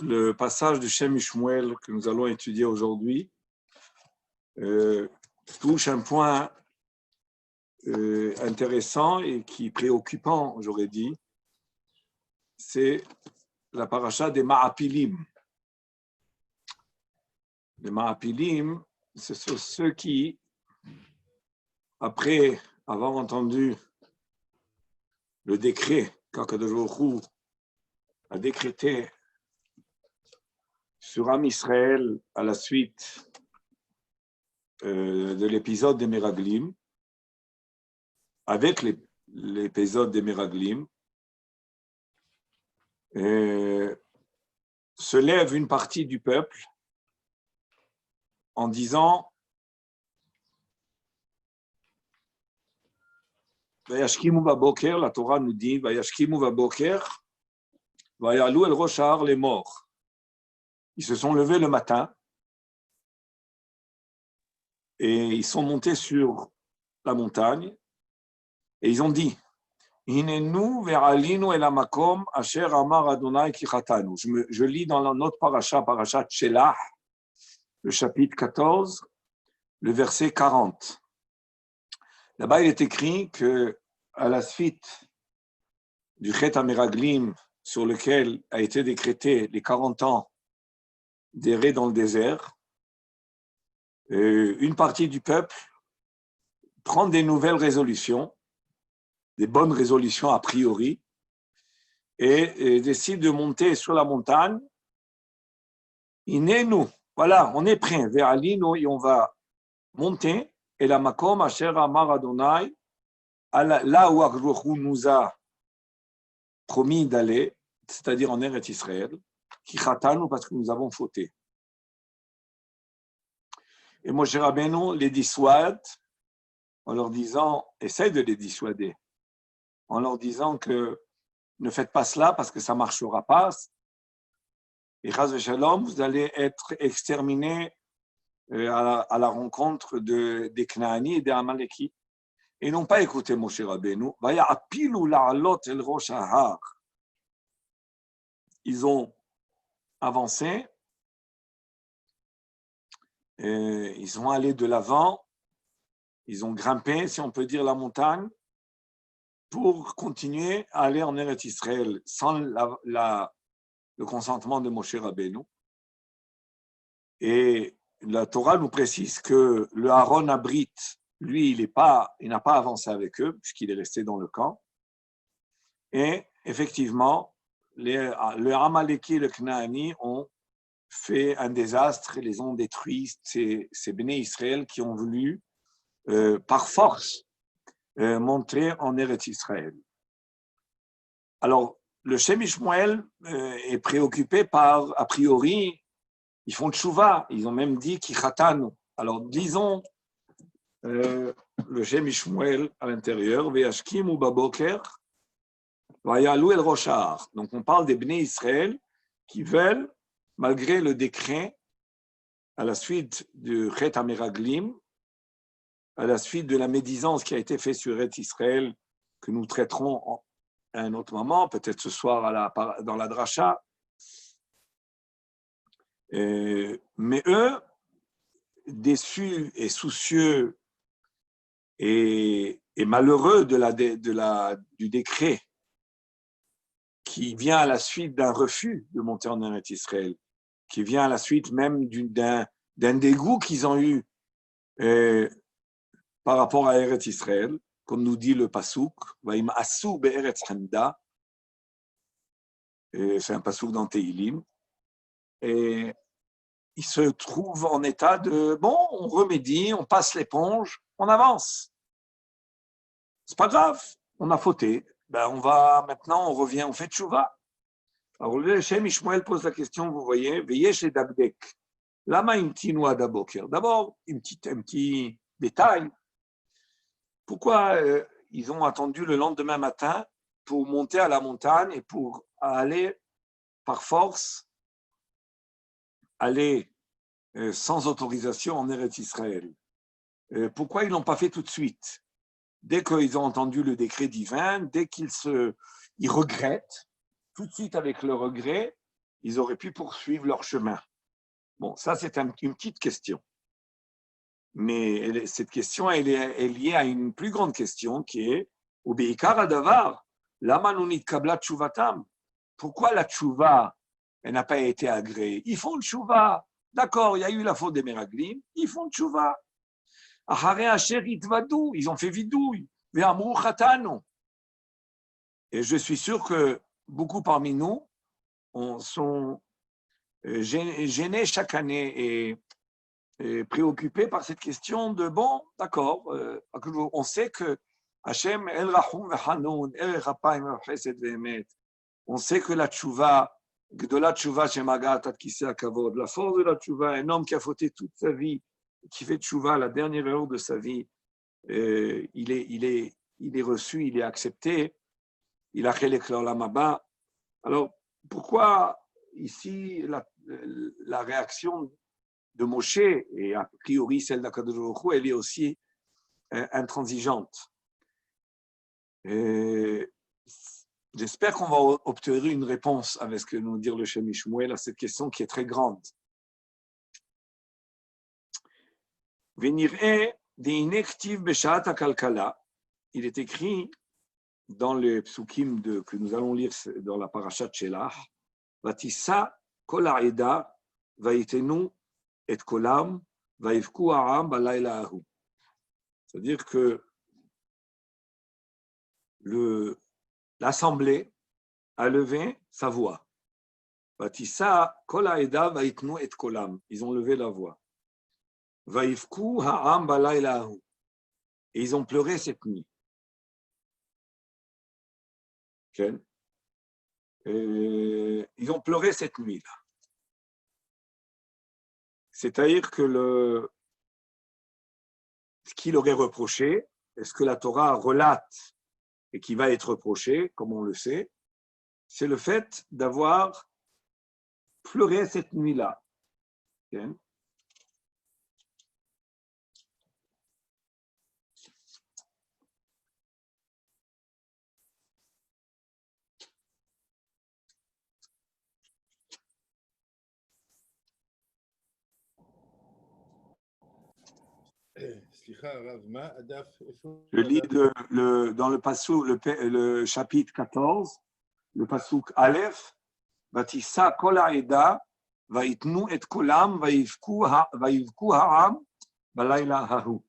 le passage du Shem Shmuel que nous allons étudier aujourd'hui touche un point intéressant et qui est préoccupant, j'aurais dit, c'est la paracha des Ma'apilim. Les Ma'apilim, ce sont ceux qui, après avoir entendu le décret qu'Akadosh Baruch Hu a décrété sur Am Israël à la suite de l'épisode des Meraglim, avec l'épisode des Meraglim, se lève une partie du peuple en disant Vayashkimu baboker, la Torah nous dit Vayashkimu baboker, Vayalu el rosh ha'ar les morts. Ils se sont levés le matin et ils sont montés sur la montagne et ils ont dit Hinenu ve'alinu el hamakom asher amar Adonai ki chatanu. Je lis dans notre parashat Shelach, le chapitre 14, le verset 40. Là-bas, il est écrit que à la suite du Chet HaMeraglim sur lequel a été décrété les 40 ans d'errer dans le désert, une partie du peuple prend des nouvelles résolutions, des bonnes résolutions a priori, et décide de monter sur la montagne. Inenu, voilà, on est prêt, vers Alino, et on va monter, et la makom asher amar Adonai, là où Akadosh nous a promis d'aller, c'est-à-dire en Eretz Israël, qui chatanu parce que nous avons fauté. Et Moshe Rabbeinu les dissuade en leur disant, essaye de les dissuader, en leur disant que ne faites pas cela parce que ça ne marchera pas. Et Chas v'Shalom, vous allez être exterminés à la rencontre des Knaani et des Amaleki. Et ils n'ont pas écouté Moshe Rabbeinu. Ils ont avancé, ils ont allé de l'avant, ils ont grimpé, si on peut dire, la montagne, pour continuer à aller en Eretz Israël sans le consentement de Moshe Rabbeinu. Et la Torah nous précise que le Aaron Abrit, lui, il n'a pas avancé avec eux, puisqu'il est resté dans le camp. Et effectivement, le Amaleki et le Knaani ont fait un désastre et les ont détruits, ces Béné Israël qui ont voulu, par force, monter en Eretz Israël. Alors, le Shem Shmuel est préoccupé par, a priori, ils font tchouva, ils ont même dit ki chatanu. Alors, disons le Shem Shmuel à l'intérieur, ve'ashkimu baboker, vayalu el rosh ha'ar. Donc, on parle des Bnei Israël qui veulent, malgré le décret, à la suite du Chet HaMeraglim, à la suite de la médisance qui a été faite sur Eretz Israël, que nous traiterons à un autre moment, peut-être ce soir dans la dracha. Mais eux, déçus et soucieux et malheureux du décret qui vient à la suite d'un refus de monter en Eretz Israël, qui vient à la suite même d'un dégoût qu'ils ont eu par rapport à Eretz Israël, comme nous dit le Pasuk, Vaim Asu be'Eretz Chemda, c'est un Pasuk dans Tehilim, et ils se trouvent en état de, bon, on remédie, on passe l'éponge, on avance. C'est pas grave, on a fauté, maintenant on revient, on fait tchouva. Alors le Shem Shmuel pose la question, vous voyez, Veyesh et Dabdek, Lama imtinu ad haboker. D'abord, un petit détail. Pourquoi ils ont attendu le lendemain matin pour monter à la montagne et pour aller par force, aller sans autorisation en Eretz Israël? Pourquoi ils ne l'ont pas fait tout de suite? Dès qu'ils ont entendu le décret divin, dès ils regrettent, tout de suite avec le regret, ils auraient pu poursuivre leur chemin. Bon, ça c'est une petite question. Mais cette question, elle est liée à une plus grande question qui est pourquoi la tchouva elle n'a pas été agréée? Ils font le tchouva. D'accord, il y a eu la faute des Meraglim, ils font le tchouva. Ils ont fait vidouille. Et je suis sûr que beaucoup parmi nous sont gênés chaque année et préoccupés par cette question de bon, d'accord, on sait que Hachem, El Rahum V'Hanoun, El Raphaim Chesed Ve'emet, on sait que la tchouva, Gdola tchouva Shemagat Ad Kisei Kavod, la force de la tchouva, un homme qui a fauté toute sa vie, qui fait tchouva à la dernière heure de sa vie, il est reçu, il est accepté, il a chelek l'olam haba. Alors, pourquoi ici la réaction de Moshe, et a priori celle d'Akadosh Baruch Hu, elle est aussi intransigeante. J'espère qu'on va obtenir une réponse avec ce que nous dit le Shem Shmuel à cette question qui est très grande. Venir'e d'inektiv beshat akalkala. Il est écrit dans les psukim que nous allons lire dans la parashat Shelach, Vatissa kol ha'eda vayitenu et kolam vayivku ha'am balayla ahu. C'est-à-dire que l'assemblée a levé sa voix. Vatissa kol ha'eda vayitenu et kolam. Ils ont levé la voix. Vayivku ha'am balayla ahu. Et ils ont pleuré cette nuit. Okay. Ils ont pleuré cette nuit-là. C'est-à-dire que ce qu'il aurait reproché, et ce que la Torah relate et qui va être reproché, comme on le sait, c'est le fait d'avoir pleuré cette nuit-là. Okay. Je lis dans le passouk, le chapitre 14, le passouk Aleph, Vatissa kol ha'eda, vayitnu et kolam, vayivku ha'am, balayla hahu.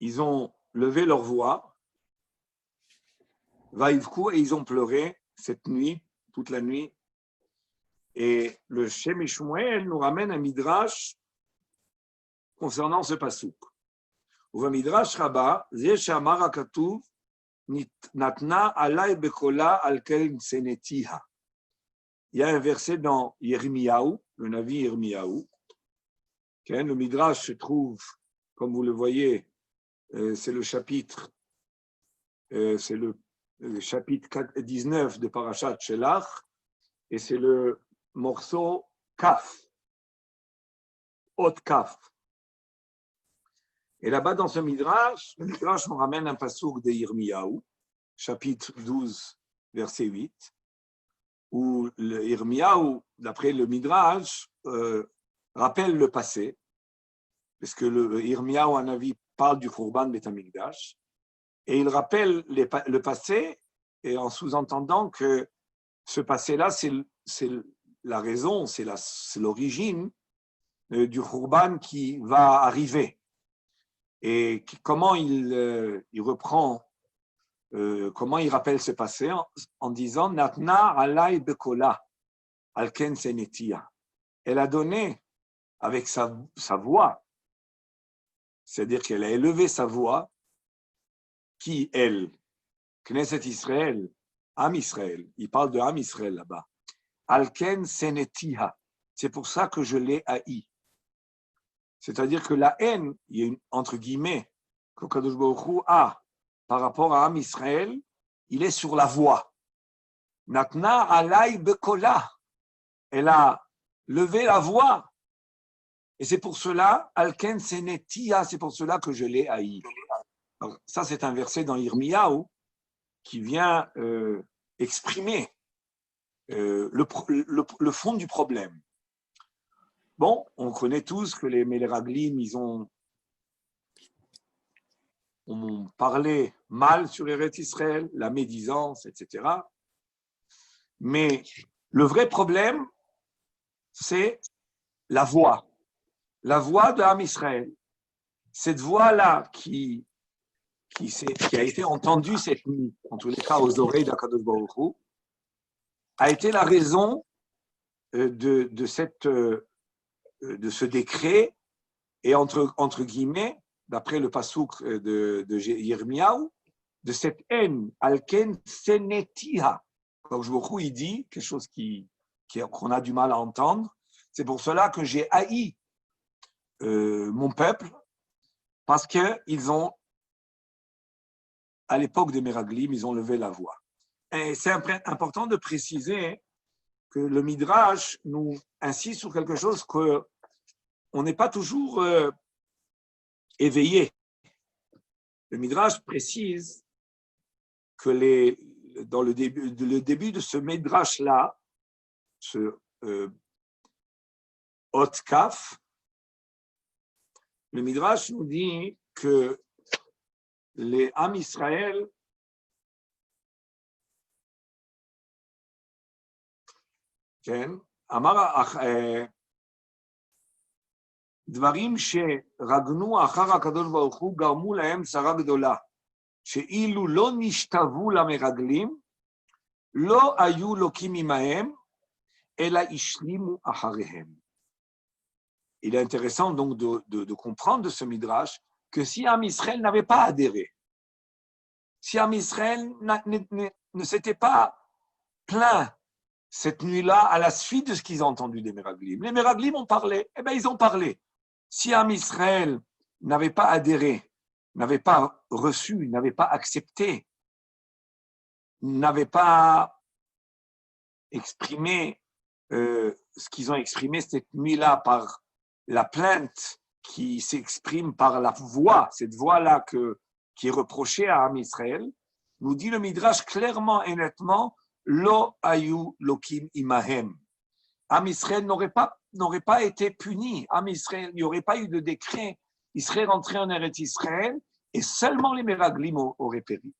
Ils ont levé leur voix, vayivku, et ils ont pleuré cette nuit, toute la nuit. Et le Shem Shmuel nous ramène un midrash concernant ce passouk. ובמדרש רבה, זה שאמר הכתוב, נתנה עליי בקולה על כן שנאתיה. Il y a un verset dans Yirmiyahu, le Navi Yirmiyahu. Le midrash se trouve, comme vous le voyez, c'est le chapitre 19 de Parashat Shelach, et c'est le morceau Kaf, Ot Kaf. Et là-bas, dans ce midrash, le midrash nous ramène un passouk de Yirmiyahu, chapitre 12, verset 8, où le Yirmiyahu, d'après le midrash, rappelle le passé, parce que le Yirmiyahu, un avis, parle du Khurban Bet Hamikdash, et il rappelle le passé, et en sous-entendant que ce passé-là, c'est la raison, c'est l'origine du Khurban qui va arriver. Et comment il reprend, comment il rappelle ce passé en disant Natna alay bekola alken senetia. Elle a donné avec sa voix, c'est-à-dire qu'elle a élevé sa voix, qui elle, Knesset Israël, Am Israël, il parle de Am Israël là-bas, alken senetia. C'est pour ça que je l'ai haï. C'est-à-dire que la haine, il y a une, entre guillemets, que Kadosh Baruch Hu a par rapport à Am Israël, il est sur la voie. Natna alay bekola. Elle a levé la voix. Et c'est pour cela, Alken Senetia, c'est pour cela que je l'ai haï. Alors, ça, c'est un verset dans Yirmiyahu qui vient exprimer le fond du problème. Bon, on connaît tous que les Méleraglim, ils ont parlé mal sur Eretz Israël, la médisance, etc. Mais le vrai problème, c'est la voix de Ham Israël. Cette voix-là qui a été entendue cette nuit, en tous les cas aux oreilles d'Akadosh Baruch Hu, a été la raison de ce décret, et entre guillemets, d'après le pasouk de Yirmiyahu, de cette haine, Alken Senetiha. Donc, il dit quelque chose qu'on a du mal à entendre. C'est pour cela que j'ai haï mon peuple, parce qu'ils ont, à l'époque des Meraglim, ils ont levé la voix. Et c'est important de préciser que le Midrash nous insiste sur quelque chose qu'on n'est pas toujours éveillé. Le Midrash précise que dans le début de ce Midrash-là, ce Hot Kaf, le Midrash nous dit que les Ham Israël דברים שרגנו אחר הקדוש ברוך הוא גרמו להם צרה גדולה, שאילו לא נשתוו למרגלים, לא היו לוקים עמהם, אלא השלימו אחריהם. Il est intéressant donc de comprendre de ce Midrash que si Ham Israël n'avait pas adhéré, si Ham Israël ne s'était pas plaint cette nuit-là à la suite de ce qu'ils ont entendu des Meraglim, les Meraglim ont parlé, eh bien ils ont parlé. Si Ham Israël n'avait pas adhéré, n'avait pas reçu, n'avait pas accepté, n'avait pas exprimé ce qu'ils ont exprimé cette nuit-là par la plainte qui s'exprime par la voix, cette voix-là qui est reprochée à Ham Israël, nous dit le Midrash clairement et nettement, Lo ayu lokim imahem. Ham Israël n'aurait pas été puni. Ham Israël, il n'y aurait pas eu de décret. Il serait rentré en Eretz Israël et seulement les Meraglim auraient péri.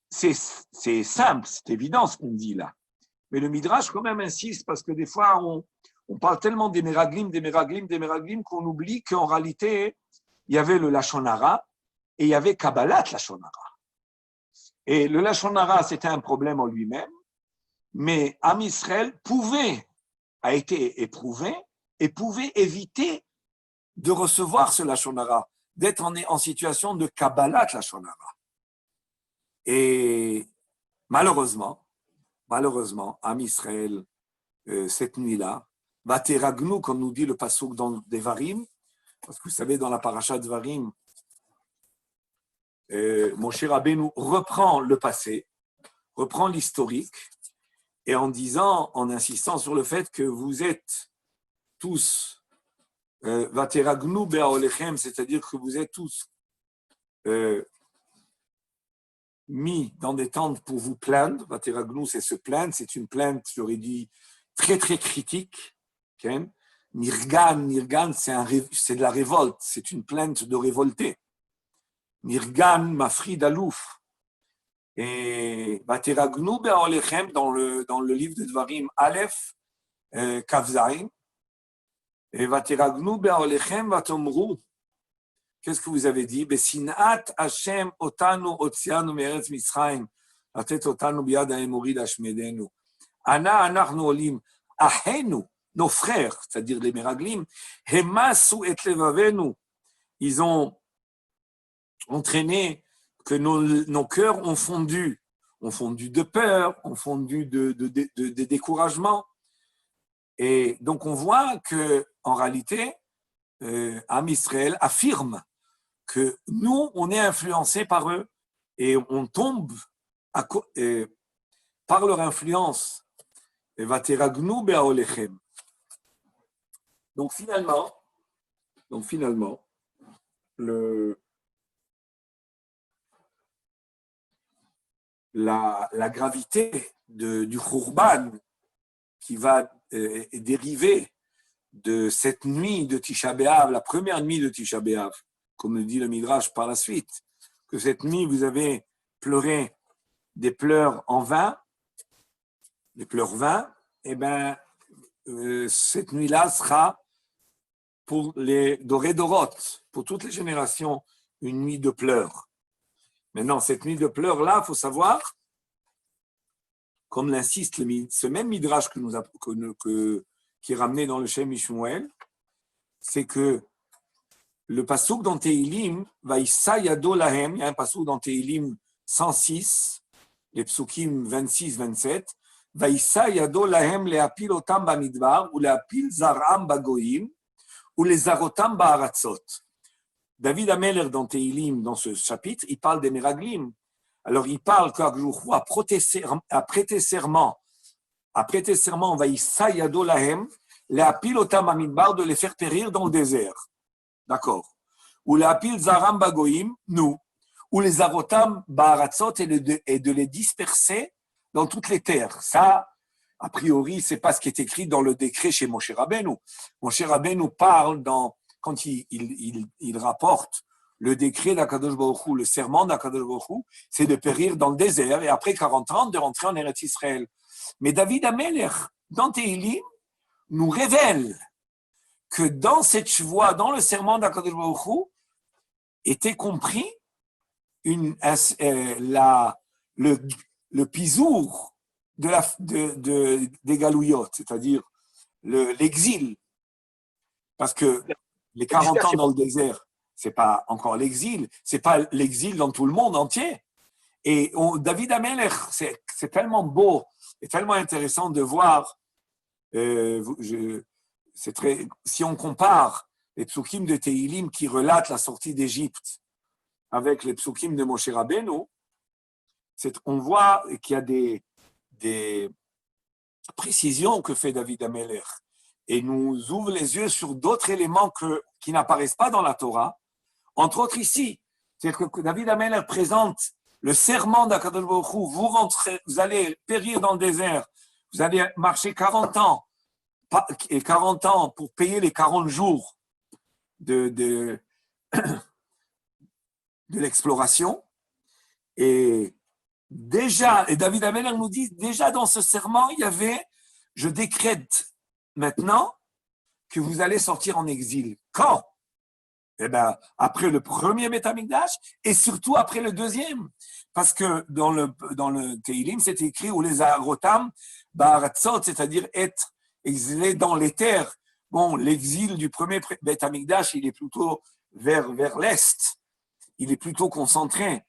C'est simple, c'est évident ce qu'on dit là. Mais le Midrash quand même insiste parce que des fois on parle tellement des Meraglim qu'on oublie qu'en réalité il y avait le Lashon Hara et il y avait Kabbalat Lashon Hara. Et le Lashon Hara c'était un problème en lui-même, mais Ham Israël a été éprouvé et pouvait éviter de recevoir ce Lashon Hara, d'être en situation de Kabbalat Lashon Hara. Et malheureusement, Ham Israël, cette nuit-là, Vateragnu, comme nous dit le passouk dans Devarim, parce que vous savez, dans la paracha de Devarim, Moshe Rabbeinu reprend le passé, reprend l'historique, et en insistant sur le fait que vous êtes tous Vateragnu be'aolechem, c'est-à-dire que vous êtes tous mis dans des tentes pour vous plaindre. Vateragnu, c'est se plaindre, c'est une plainte, j'aurais dit, très très critique. Okay? Nirgan, c'est de la révolte, c'est une plainte de révolté. Nirgan, mafrid alouf. Et Vateragnu be'aolechem, dans le livre de Dvarim, Aleph, Kavzaïn, et Vateragnu be'aolechem vatomru. Qu'est-ce que vous avez dit? Besinat Hashem otanu otzianu me'eretz Mitzrayim, atet otanu biyad ha'emorid hashmedenu. Ana anachnu olim, ahenu, nos frères, c'est-à-dire les Meraglim, hemasu et levavenu, ils ont entraîné que nos cœurs ont fondu de peur, ont fondu de découragement. Et donc on voit que en réalité, Ham Israël affirme que nous, on est influencés par eux et on tombe par leur influence. Donc finalement, Donc finalement, la gravité du Khurban qui va dériver de cette nuit de Tisha B'Av, la première nuit de Tisha B'Av, comme le dit le Midrash par la suite, que cette nuit vous avez pleuré des pleurs en vain, des pleurs vains, et bien cette nuit-là sera pour les Doré Doroth, pour toutes les générations, une nuit de pleurs. Maintenant, cette nuit de pleurs-là, il faut savoir, comme l'insiste ce même Midrash qui est ramené dans le Shem Ishmuel, c'est que le pasouk dans Tehilim, Vaïssa Yado Lahem, il y a un pasouk dans Tehilim 106, les psukim 26-27, Vaïssa Yado Lahem leapil otam bamidbar, ou leapil zaram bagoyim, ou les zarotam ba'aratzot. David Ameler dans Tehilim, dans ce chapitre, il parle des Meraglim. Alors il parle qu'Akjouchou a prêté serment, Vaïssa Yado Lahem, leapil otam bamidbar, de les faire périr dans le désert. D'accord. Ou les apil zaram bagoïm, nous. Ou les arotam ba'aratzot, et de les disperser dans toutes les terres. Ça, a priori, c'est pas ce qui est écrit dans le décret chez Moshe Rabbeinu. Moshe Rabbeinu parle quand il rapporte le décret d'Akadosh Baruch Hu, le serment d'Akadosh Baruch Hu, c'est de périr dans le désert et après 40 ans de rentrer en Eretz Israël. Mais David Ameler, dans Tehilim, nous révèle que dans cette chevoie, dans le serment d'Akadosh Baruch Hu, était compris le pizour des galouillotes, c'est-à-dire l'exil. Parce que les 40 ans dans le désert, c'est pas encore l'exil, c'est pas l'exil dans tout le monde entier. Et David Ameler, c'est tellement beau et tellement intéressant de voir. Si on compare les psukim de Tehilim qui relatent la sortie d'Égypte avec les psukim de Moshe Rabbeinu, on voit qu'il y a des précisions que fait David Ameler et nous ouvre les yeux sur d'autres éléments qui n'apparaissent pas dans la Torah, entre autres ici. C'est-à-dire que David Ameler présente le serment d'Akadosh Baruch Hu, vous allez périr dans le désert, vous allez marcher 40 ans, et 40 ans pour payer les 40 jours de l'exploration. Et David Ameler nous dit, déjà dans ce serment, il y avait, je décrète maintenant que vous allez sortir en exil. Quand? Eh bien, après le premier Beth Amikdash et surtout après le deuxième. Parce que dans le Tehilim, c'est écrit où les Arotam, Ba'aratzot, c'est-à-dire être exilé dans les terres. Bon, l'exil du premier Beth Amikdash, il est plutôt vers l'est. Il est plutôt concentré.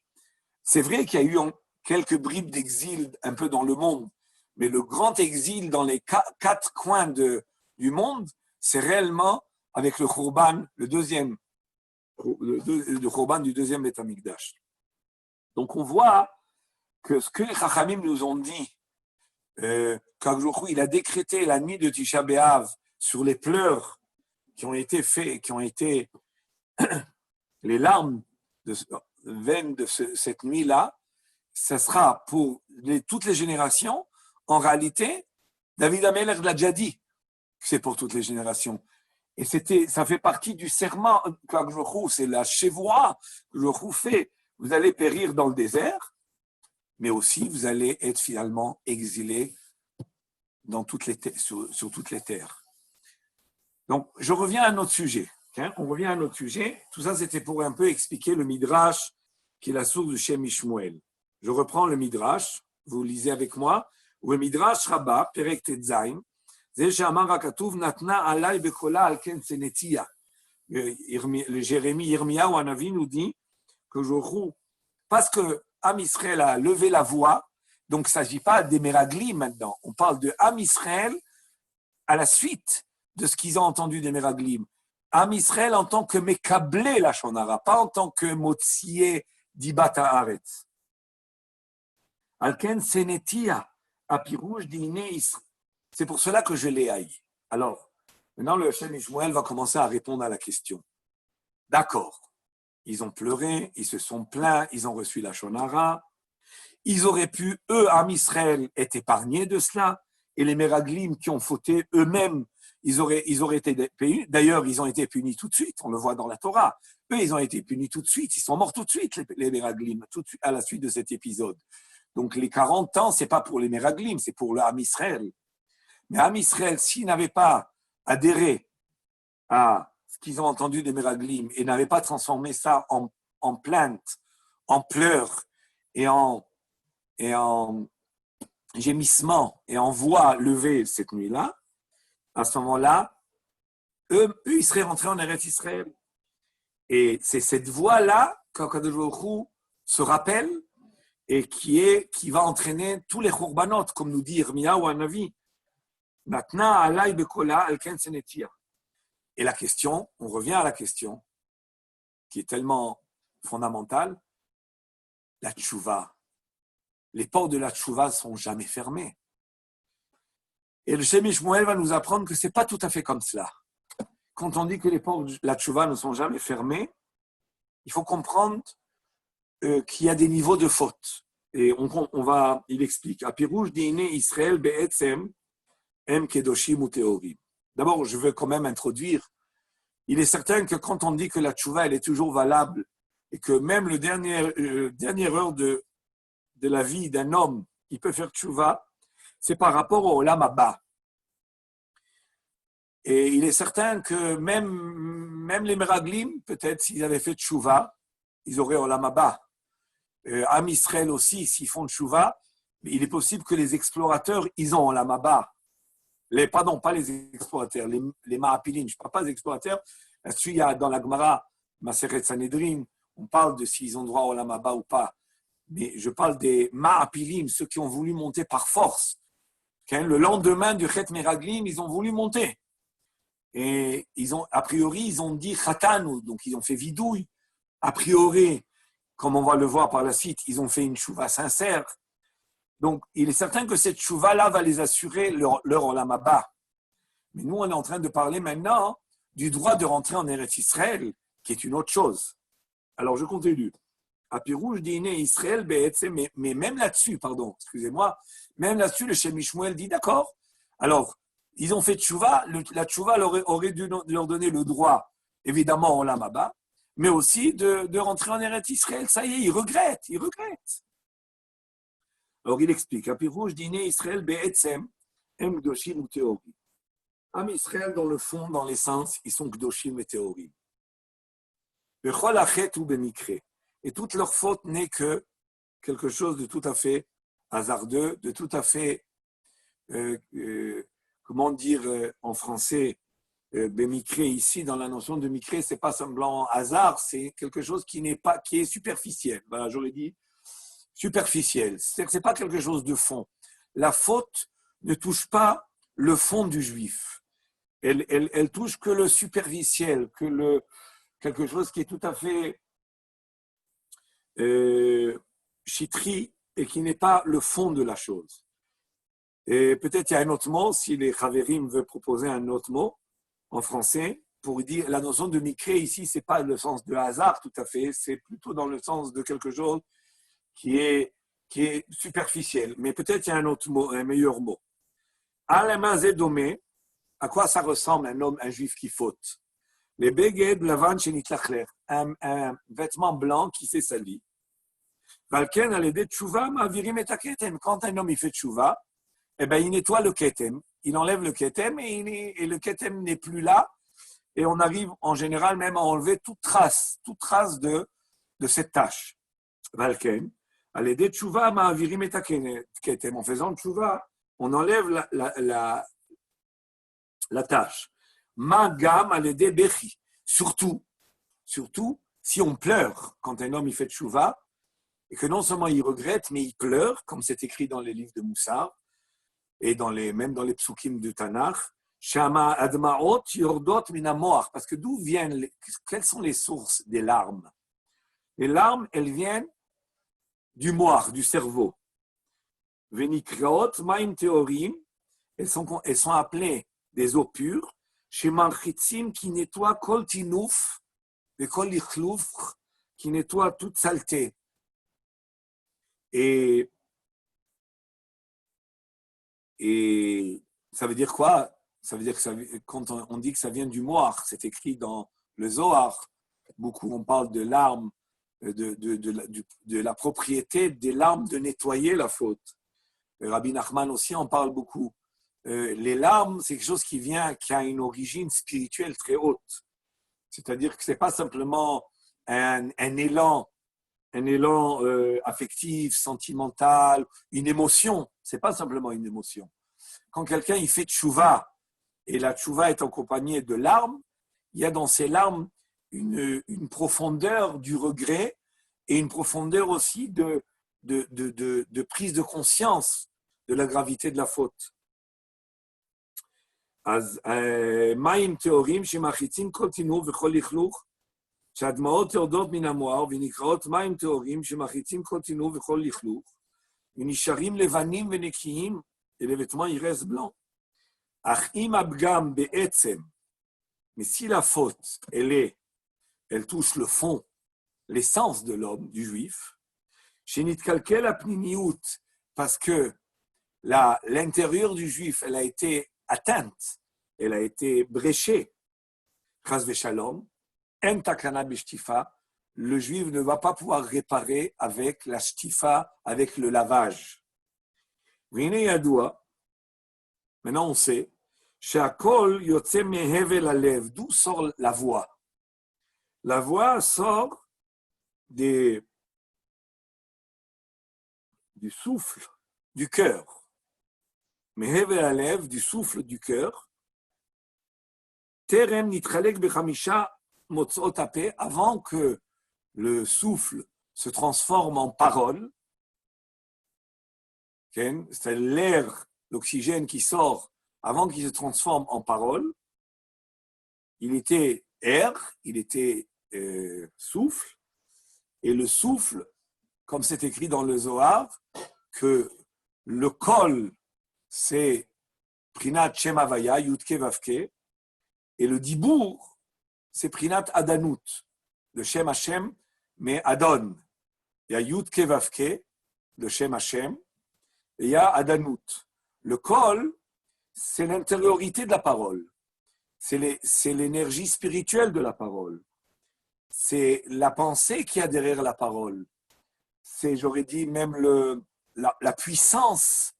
C'est vrai qu'il y a eu quelques bribes d'exil un peu dans le monde, mais le grand exil dans les quatre coins du monde, c'est réellement avec le Khurban, le Khurban du deuxième Beth Amikdash. Donc on voit que ce que les Chachamim nous ont dit, qu'Akjouchou, il a décrété la nuit de Tisha B'Av sur les pleurs qui ont été les larmes veines de cette nuit-là, ça sera pour toutes les générations. En réalité, David Ameler l'a déjà dit que c'est pour toutes les générations. Et ça fait partie du serment qu'Akjouchou, c'est la chevoie qu'Akjouchou fait. Vous allez périr dans le désert, mais aussi vous allez être finalement exilés sur toutes les terres. Donc, je reviens à un autre sujet. On revient à un autre sujet. Tout ça, c'était pour un peu expliquer le Midrash, qui est la source du Shem Ishmuel. Je reprends le Midrash, vous lisez avec moi. Le Midrash Rabbah, Perek Tetzaim, le Jérémie Yirmiyahu Hanavi nous dit que parce que Am Israël a levé la voix, donc il ne s'agit pas des Meraglim maintenant, on parle de Am Israël à la suite de ce qu'ils ont entendu des Meraglim. Am Israël en tant que Mekablé la Shonara, pas en tant que Motsié Dibat Haaretz. Alken Senetia, Apirouj Dine Israël. C'est pour cela que je l'ai haï. Alors, maintenant le Shem Ishmuel va commencer à répondre à la question. d'accord, ils ont pleuré, ils se sont plaints, ils ont reçu la shonara. Ils auraient pu, eux, Am Israël, être épargnés de cela. Et les Meraglim qui ont fauté eux-mêmes, ils auraient été punis. D'ailleurs, ils ont été punis tout de suite. On le voit dans la Torah. Eux, ils ont été punis tout de suite. Ils sont morts tout de suite, les Meraglim, tout de suite, à la suite de cet épisode. Donc, les 40 ans, c'est pas pour les Meraglim, c'est pour le Am Israël. Mais Am Israël, s'ils n'avaient pas adhéré à ce qu'ils ont entendu des Meraglim et n'avaient pas transformé ça en plainte, en pleurs et en gémissement et en voix levée cette nuit-là, à ce moment-là, eux, ils seraient rentrés en Eretz Israël. Et c'est cette voix-là qu'Akadosh Baruch Hu se rappelle et qui va entraîner tous les khurbanot, comme nous dit Yirmiyahu Hanavi. Maintenant, alay bekola alken senetia. Et la question, on revient à la question, qui est tellement fondamentale, la tchouva. Les portes de la tchouva ne sont jamais fermées. Et le Shem Shmuel va nous apprendre que ce n'est pas tout à fait comme cela. Quand on dit que les portes de la tchouva ne sont jamais fermées, il faut comprendre qu'il y a des niveaux de faute. Et il explique. Apirouj dine Israël be'etzem em kedoshim u teorim. D'abord, je veux quand même introduire. Il est certain que quand on dit que la tchouva elle est toujours valable et que même le dernière heure de la vie d'un homme, il peut faire tchouva, c'est par rapport au Olam Haba. Et il est certain que même les Meraglim, peut-être s'ils avaient fait tchouva, ils auraient Olam Haba. Am Israël aussi, s'ils font tchouva, il est possible que les explorateurs, ils ont Olam Haba. Pardon, pas les explorateurs, les Ma'apilim, je ne parle pas des explorateurs. Là-dessus, il y a dans la Gemara, Maseret Sanhedrin, on parle de s'ils ont droit au Olam Haba ou pas. Mais je parle des Ma'apilim, ceux qui ont voulu monter par force. Le lendemain du Chet Meraglim, ils ont voulu monter. Et a priori, ils ont dit Khatanu, donc ils ont fait vidouille. A priori, comme on va le voir par la suite, ils ont fait une chouva sincère. Donc, il est certain que cette chouva-là va les assurer leur Olam Haba. Mais nous, on est en train de parler maintenant du droit de rentrer en Eretz Israël, qui est une autre chose. Alors, je continue. Apirouj dîne Israël, mais même là-dessus, excusez-moi, même là-dessus, le Shem Shmuel dit d'accord. Alors, ils ont fait tchouva, la tchouva aurait dû leur donner le droit, évidemment, en Olam Haba, mais aussi de rentrer en Eretz Israël. Ça y est, ils regrettent. Alors, il explique, Apirouj dîne Israël, be'etzem, em gdoshim ou teorim. Am Israël, dans le fond, dans l'essence, ils sont gdoshim et teorim. Bechol achet ou bemikre. Et toute leur faute n'est que quelque chose de tout à fait hasardeux, de tout à fait, comment dire en français, bémicré ici, dans la notion de micré, ce n'est pas semblant hasard, c'est quelque chose qui est superficiel. Voilà, j'aurais dit superficiel. Ce n'est pas quelque chose de fond. La faute ne touche pas le fond du juif. Elle touche que le superficiel, quelque chose qui est tout à fait chitri et qui n'est pas le fond de la chose. Et peut-être il y a un autre mot, si les Chaverim veulent proposer un autre mot en français, pour dire la notion de micré ici, ce n'est pas le sens de hasard tout à fait, c'est plutôt dans le sens de quelque chose qui est superficiel. Mais peut-être il y a un autre mot, un meilleur mot. Alamazédomé, à quoi ça ressemble un juif qui faute? Les beged lavan shenitlachler, un vêtement blanc qui s'est sali. Valken aledé tchouva ma'avirim et ketem. Quand un homme il fait tchouva, eh ben il nettoie le ketem, il enlève le ketem et le ketem n'est plus là. Et on arrive en général même à enlever toute trace de cette tâche. Valken aledé tchouva ma'avirim et ketem. En faisant tchouva, on enlève la tâche. Magam aledé bechi. Surtout, si on pleure quand un homme il fait tchouva, et que non seulement il regrette, mais il pleure, comme c'est écrit dans les livres de Moussar, et même dans les psukim du Tanakh, Shama admaot yordot minamoach, parce que quelles sont les sources des larmes? Les larmes, elles viennent du moach, du cerveau. Venikraot maim teorim, elles sont appelées des eaux pures, chez malchitzim qui nettoient kol tinouf, vekol lichlouf, qui nettoie toute saleté. Et ça veut dire quoi? Ça veut dire que quand on dit que ça vient du moar, c'est écrit dans le Zohar. Beaucoup, on parle de l'arme, de la propriété des larmes de nettoyer la faute. Rabbi Nachman aussi en parle beaucoup. Les larmes, c'est quelque chose qui a une origine spirituelle très haute. C'est-à-dire que ce n'est pas simplement un élan affectif, sentimental, une émotion. Ce n'est pas simplement une émotion. Quand quelqu'un il fait tchouva, et la tchouva est accompagnée de larmes, il y a dans ces larmes une profondeur du regret et une profondeur aussi de prise de conscience de la gravité de la faute. אז מים טהורים שמחיצים כל תינוק וכל לכלוך, שהדמעות יורדות מן המואר ונקראות מים טהורים שמחיצים כל תינוק וכל לכלוך, ונשארים לבנים ונקיים ולבטמן ירס בלון. אך אם הפגם בעצם, mais si la faute, elle touche le fond, l'essence de l'homme, du juif, שנתקלקל הפנימיות, parce que l'intérieur du juif, elle a été atteinte, elle a été bréchée, chas v'shalom, en takana b'shtifa, le juif ne va pas pouvoir réparer avec la shtifa, avec le lavage. V'hine yadoua, maintenant on sait, she'akol yotze mehevel halev, d'où sort la voix? La voix sort du souffle du cœur. Mehevel halev, du souffle du cœur. Terem nitchalek bechamisha motzot hape, avant que le souffle se transforme en parole. C'est l'air, l'oxygène qui sort avant qu'il se transforme en parole. Il était air, il était souffle, et le souffle, comme c'est écrit dans le Zohar, que le kol, c'est Prinat Shem Havaya, Yudke Vavke, et le Dibour, c'est Prinat Adanut, de Shem Hashem, mais Adon. Il y a Yudke Vavke, de Shem Hashem, et il y a Adanut. Le Kol, c'est l'intériorité de la parole. C'est l'énergie spirituelle de la parole. C'est la pensée qu'il y a derrière la parole. C'est, j'aurais dit, même la puissance.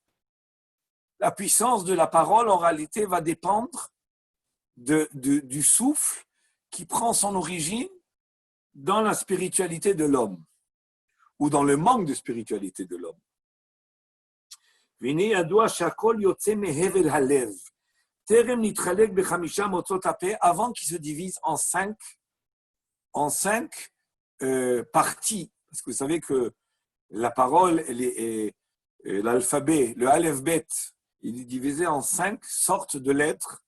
La puissance de la parole, en réalité, va dépendre du souffle qui prend son origine dans la spiritualité de l'homme ou dans le manque de spiritualité de l'homme. Avant qu'il se divise en cinq parties. Parce que vous savez que la parole, l'alphabet, le Aleph Bet, il est divisé en 5 sortes de lettres.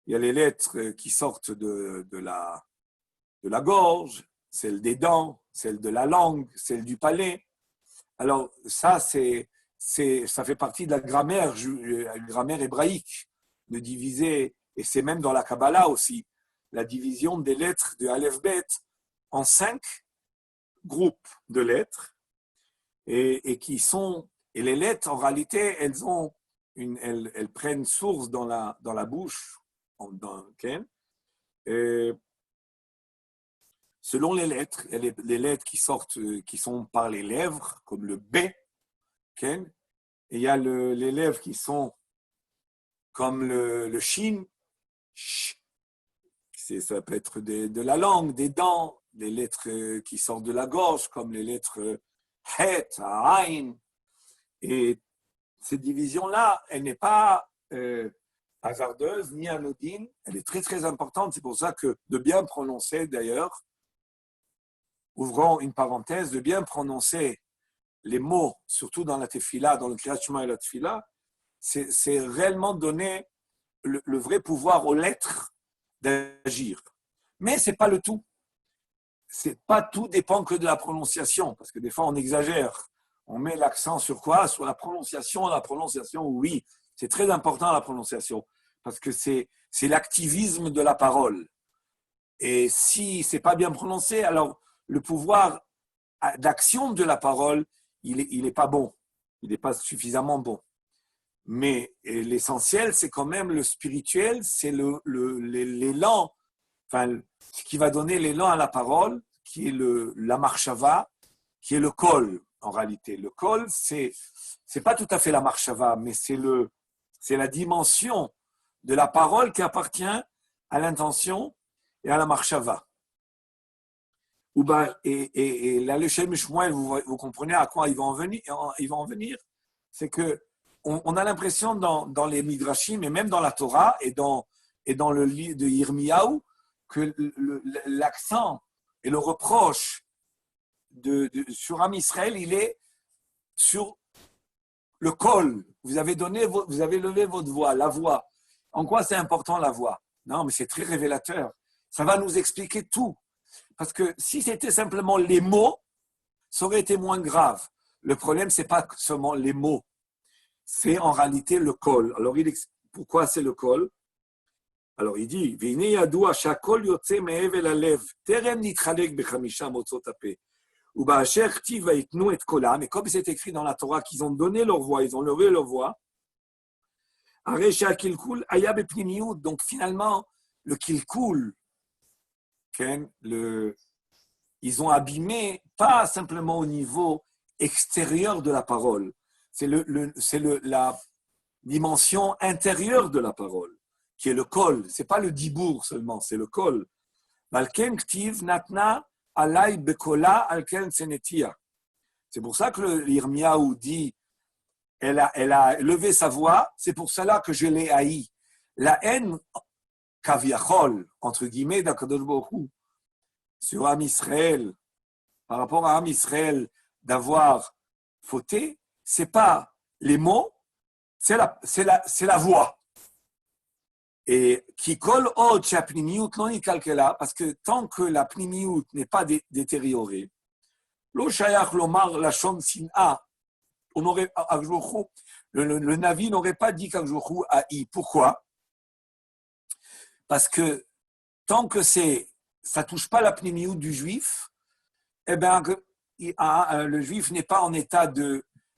Il y a les lettres qui sortent de la gorge, celles des dents, celles de la langue, celles du palais. Alors ça, ça fait partie de la grammaire hébraïque, de diviser, et c'est même dans la Kabbalah aussi, la division des lettres de Aleph Bet en 5 groupes de lettres, et les lettres, en réalité, elles prennent source dans la bouche, selon les lettres, il y a les lettres qui sont par les lèvres, comme le B, et il y a les lèvres qui sont comme le shin, ça peut être de la langue, des dents, des lettres qui sortent de la gorge, comme les lettres het, aïn. Et cette division-là, elle n'est pas hasardeuse ni anodine, elle est très très importante. C'est pour ça que de bien prononcer, d'ailleurs, ouvrons une parenthèse, de bien prononcer les mots, surtout dans la tefila, dans le Kriyat Shema et la tefila, c'est réellement donner le vrai pouvoir aux lettres d'agir. Mais ce n'est pas le tout. Pas tout dépend que de la prononciation, parce que des fois on exagère. On met l'accent sur quoi? Sur la prononciation. La prononciation, oui, c'est très important la prononciation, parce que c'est l'activisme de la parole. Et si ce n'est pas bien prononcé, alors le pouvoir d'action de la parole, il est pas bon. Il n'est pas suffisamment bon. Mais l'essentiel, c'est quand même le spirituel, c'est l'élan, enfin, ce qui va donner l'élan à la parole, qui est la marshava, qui est le kol, en réalité. Le kol, c'est pas tout à fait la marshava, mais c'est la dimension de la parole qui appartient à l'intention et à la marshava. Et là, le Shem Shmuel, vous comprenez à quoi il va en venir, c'est que on a l'impression dans les Midrashim, et même dans la Torah, et dans le livre de Yirmiyahu, que l'accent et le reproche sur Am Israël, il est sur le kol. Vous avez levé votre voix, la voix. En quoi c'est important la voix? Non, mais c'est très révélateur. Ça va nous expliquer tout. Parce que si c'était simplement les mots, ça aurait été moins grave. Le problème, ce n'est pas seulement les mots. C'est en réalité le kol. Alors, pourquoi c'est le kol? Alors, il dit, et comme c'est écrit dans la Torah qu'ils ont donné leur voix, ils ont levé leur voix, donc finalement, le kilkul, ils ont abîmé, pas simplement au niveau extérieur de la parole, c'est la dimension intérieure de la parole, qui est le kol. Ce n'est pas le dibour seulement, c'est le kol. C'est pour ça que l'Irmiyahu dit, elle a levé sa voix, c'est pour cela que je l'ai haï. La haine, kaviachol, entre guillemets, d'Akadosh Baruch Hu, sur Am Israël, par rapport à Am Israël, d'avoir fauté, c'est pas les mots, c'est la voix. Et qui colle au chapnimiut non ikalkela, parce que tant que la pnimiut n'est pas détériorée, lo shayach lomar lashon sin'a, le Navi n'aurait pas dit qu'Akjouchou a I. Pourquoi? Parce que tant que ça ne touche pas la pnimiut du juif, eh ben, le juif n'est pas en état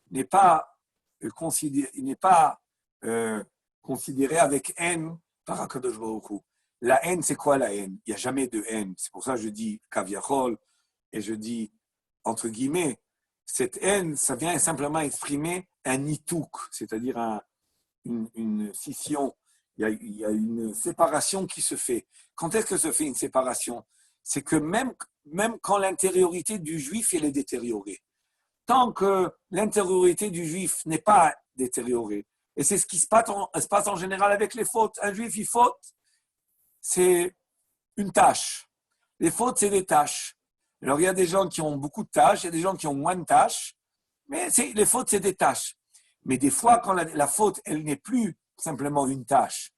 n'est pas considéré avec haine par Akadosh Baruch Hu. La haine, c'est quoi la haine? Il n'y a jamais de haine. C'est pour ça que je dis kaviachol et je dis entre guillemets, cette haine, ça vient simplement exprimer un nitouk, c'est-à-dire une scission. Il y a une séparation qui se fait. Quand est-ce que se fait une séparation? C'est que même quand l'intériorité du juif elle est détériorée, tant que l'intériorité du juif n'est pas détériorée, et c'est ce qui se passe en général avec les fautes. Un juif, il faute, c'est une tâche. Les fautes, c'est des tâches. Alors, il y a des gens qui ont beaucoup de tâches, il y a des gens qui ont moins de tâches, mais les fautes, c'est des tâches. Mais des fois, quand la faute, elle n'est plus simplement une tâche,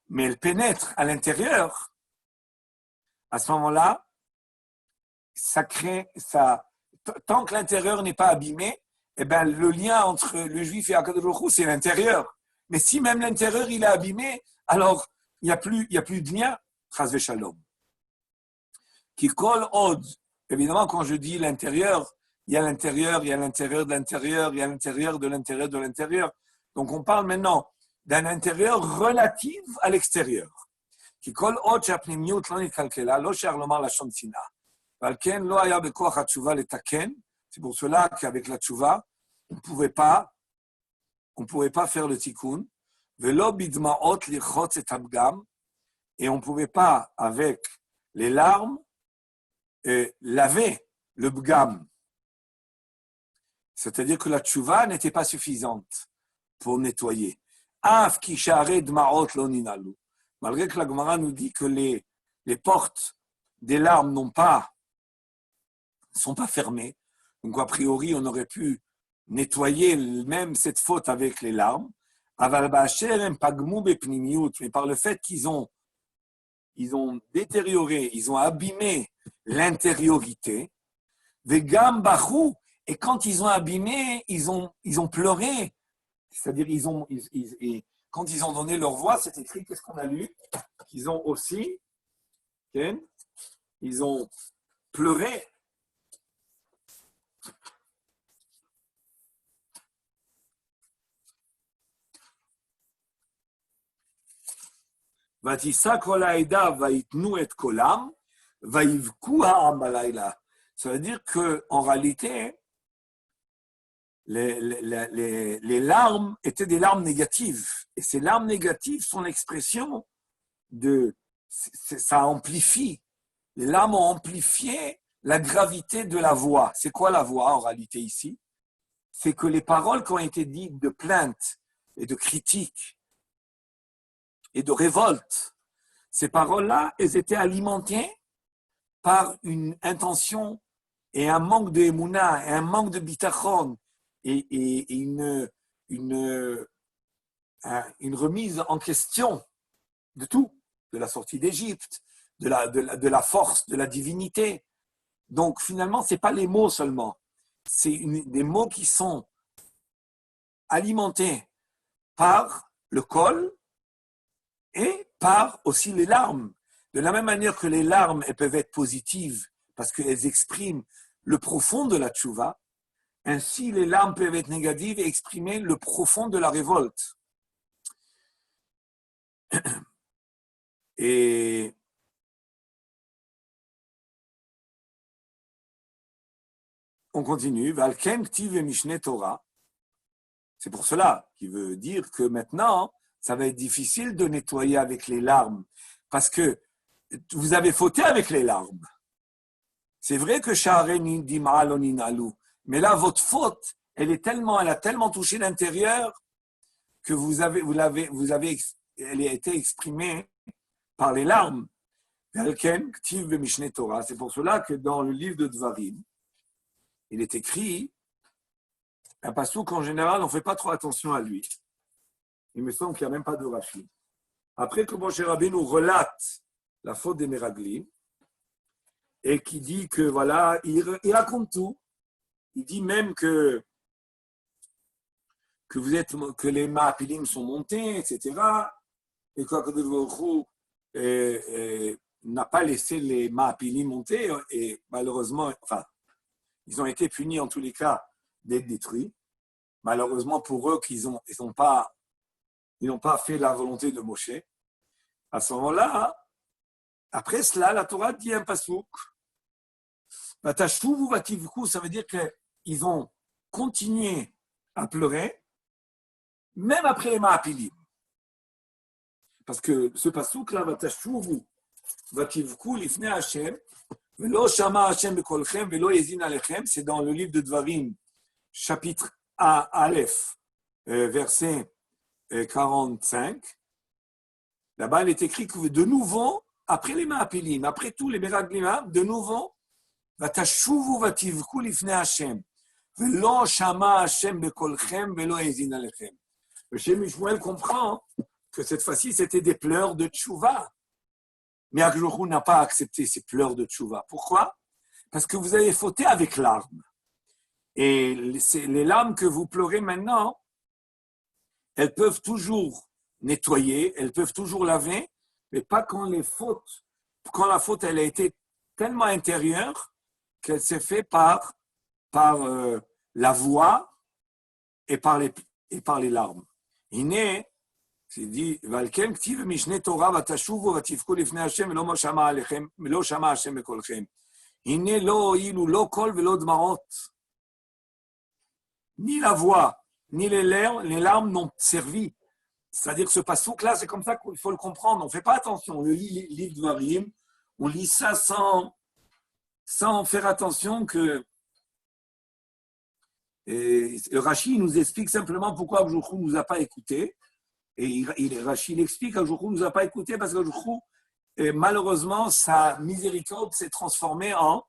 mais elle pénètre à l'intérieur, à ce moment-là, tant que l'intérieur n'est pas abîmé, eh ben, le lien entre le juif et Akadosh Baruch Hu, c'est l'intérieur. Mais si même l'intérieur il est abîmé, alors il n'y a plus de lien. Chas v'shalom. Qui colle od. Évidemment, quand je dis l'intérieur, il y a l'intérieur, il y a l'intérieur de l'intérieur, il y a l'intérieur de l'intérieur de l'intérieur. Donc on parle maintenant d'un intérieur relatif à l'extérieur. Qui colle od shapnimiut lo nikalkela, lo she'ar lomar lashon sina. Valken lo haya bekoach hatshuva letaken. C'est pour cela qu'avec la tchouva, on ne pouvait pas faire le tikkun. Velo bidmaot lichotz et abgam. Et on ne pouvait pas, avec les larmes, laver le bgam. C'est-à-dire que la tchouva n'était pas suffisante pour nettoyer. Af ki sha'arei dma'ot lo ninalu. Malgré que la Gemara nous dit que les portes des larmes ne sont pas fermées. Donc, a priori, on aurait pu nettoyer même cette faute avec les larmes. Mais par le fait qu'ils ont détérioré, ils ont abîmé l'intériorité. Et quand ils ont abîmé, ils ont pleuré. C'est-à-dire, quand ils ont donné leur voix, c'est écrit, qu'est-ce qu'on a lu? Qu'ils ont aussi ils ont pleuré. Ça veut dire qu'en réalité, les larmes étaient des larmes négatives. Et ces larmes négatives sont l'expression de... Ça amplifie. Les larmes ont amplifié la gravité de la voix. C'est quoi la voix en réalité ici? C'est que les paroles qui ont été dites de plainte et de critique et de révolte, ces paroles-là, elles étaient alimentées par une intention et un manque de émouna, un manque de bitachon et une remise en question de tout, de la sortie d'Égypte, de la force, de la divinité. Donc finalement, ce n'est pas les mots seulement, c'est des mots qui sont alimentés par le col et par aussi les larmes. De la même manière que les larmes, elles peuvent être positives parce qu'elles expriment le profond de la tchouva, ainsi les larmes peuvent être négatives et exprimer le profond de la révolte. Et on continue. Valken ktiv mishne Torah. C'est pour cela qu'il veut dire que maintenant, ça va être difficile de nettoyer avec les larmes, parce que vous avez fauté avec les larmes. C'est vrai que Sha'arein dima lo ninalu, mais là, votre faute, elle a tellement touché l'intérieur que elle a été exprimée par les larmes. C'est pour cela que dans le livre de Dvarim, il est écrit un passouk qu'en général, on ne fait pas trop attention à lui. Il me semble qu'il n'y a même pas de Rashi. Après que Moshe Rabbeinu relate la faute des Meraglim, et qui dit que voilà, il raconte tout. Il dit même que les Maapilim sont montés, etc. Et qu'Akadosh Baruch Hu n'a pas laissé les Maapilim monter, et malheureusement, enfin, ils ont été punis en tous les cas d'être détruits. Malheureusement pour eux, ils n'ont pas fait la volonté de Moshe. À ce moment-là, après cela, la Torah dit un pasouk. Vatashuvu vativku, ça veut dire qu'ils ont continué à pleurer, même après les Maapilim. Parce que ce pasouk-là, Vatashuvu vativku lifnei Hashem, velo shama Hashem bekolchem, velo yezin alechem, c'est dans le livre de Dvarim, chapitre Aleph, verset 45. Là-bas, il est écrit que de nouveau, après les Maapilim, après tous les Meraglim, de nouveau, ותשובו ותבכו לפני השם, ולא שמע השם בקולכם ולא האזין עליכם. Le Shem Mishmuel comprend que cette fois-ci, c'était des pleurs de tchouva. Mais Akadosh Baruch Hu n'a pas accepté ces pleurs de tchouva. Pourquoi? Parce que vous avez fauté avec larmes. Et les larmes que vous pleurez maintenant, elles peuvent toujours nettoyer, elles peuvent toujours laver, mais pas quand la faute elle a été tellement intérieure qu'elle s'est faite par la voix et par les larmes. Iné, c'est dit, Valken ktiv mishne Torah vatashuvu vativku lifnei Hashem velo shama alechem velo shama Hashem bekolchem. Iné lo ho'ilu lo kol velo dmarot. Ni la voix, ni les larmes n'ont servi. C'est-à-dire que ce passouk-là, c'est comme ça qu'il faut le comprendre. On ne fait pas attention. On lit le livre de Dvarim, on lit ça sans faire attention que... Et le Rashi nous explique simplement pourquoi Akadosh Baruch Hu ne nous a pas écoutés. Et Rashi l'explique qu'Akadosh Baruch Hu ne nous a pas écoutés parce que malheureusement, sa miséricorde s'est transformée en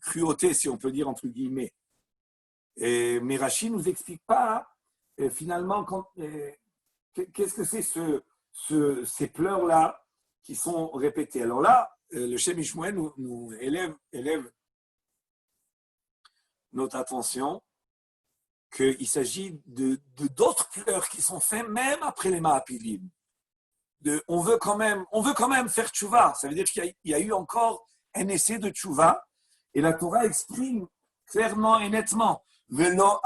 cruauté, si on peut dire entre guillemets. Mais Rashi ne nous explique pas finalement qu'est-ce que c'est ces pleurs-là qui sont répétés. Alors là, le Shem Mishmuel nous élève notre attention qu'il s'agit de d'autres pleurs qui sont faits même après les Maapilim. on veut quand même faire tchouva. Ça veut dire qu'il y a eu encore un essai de tchouva. Et la Torah exprime clairement et nettement. Velo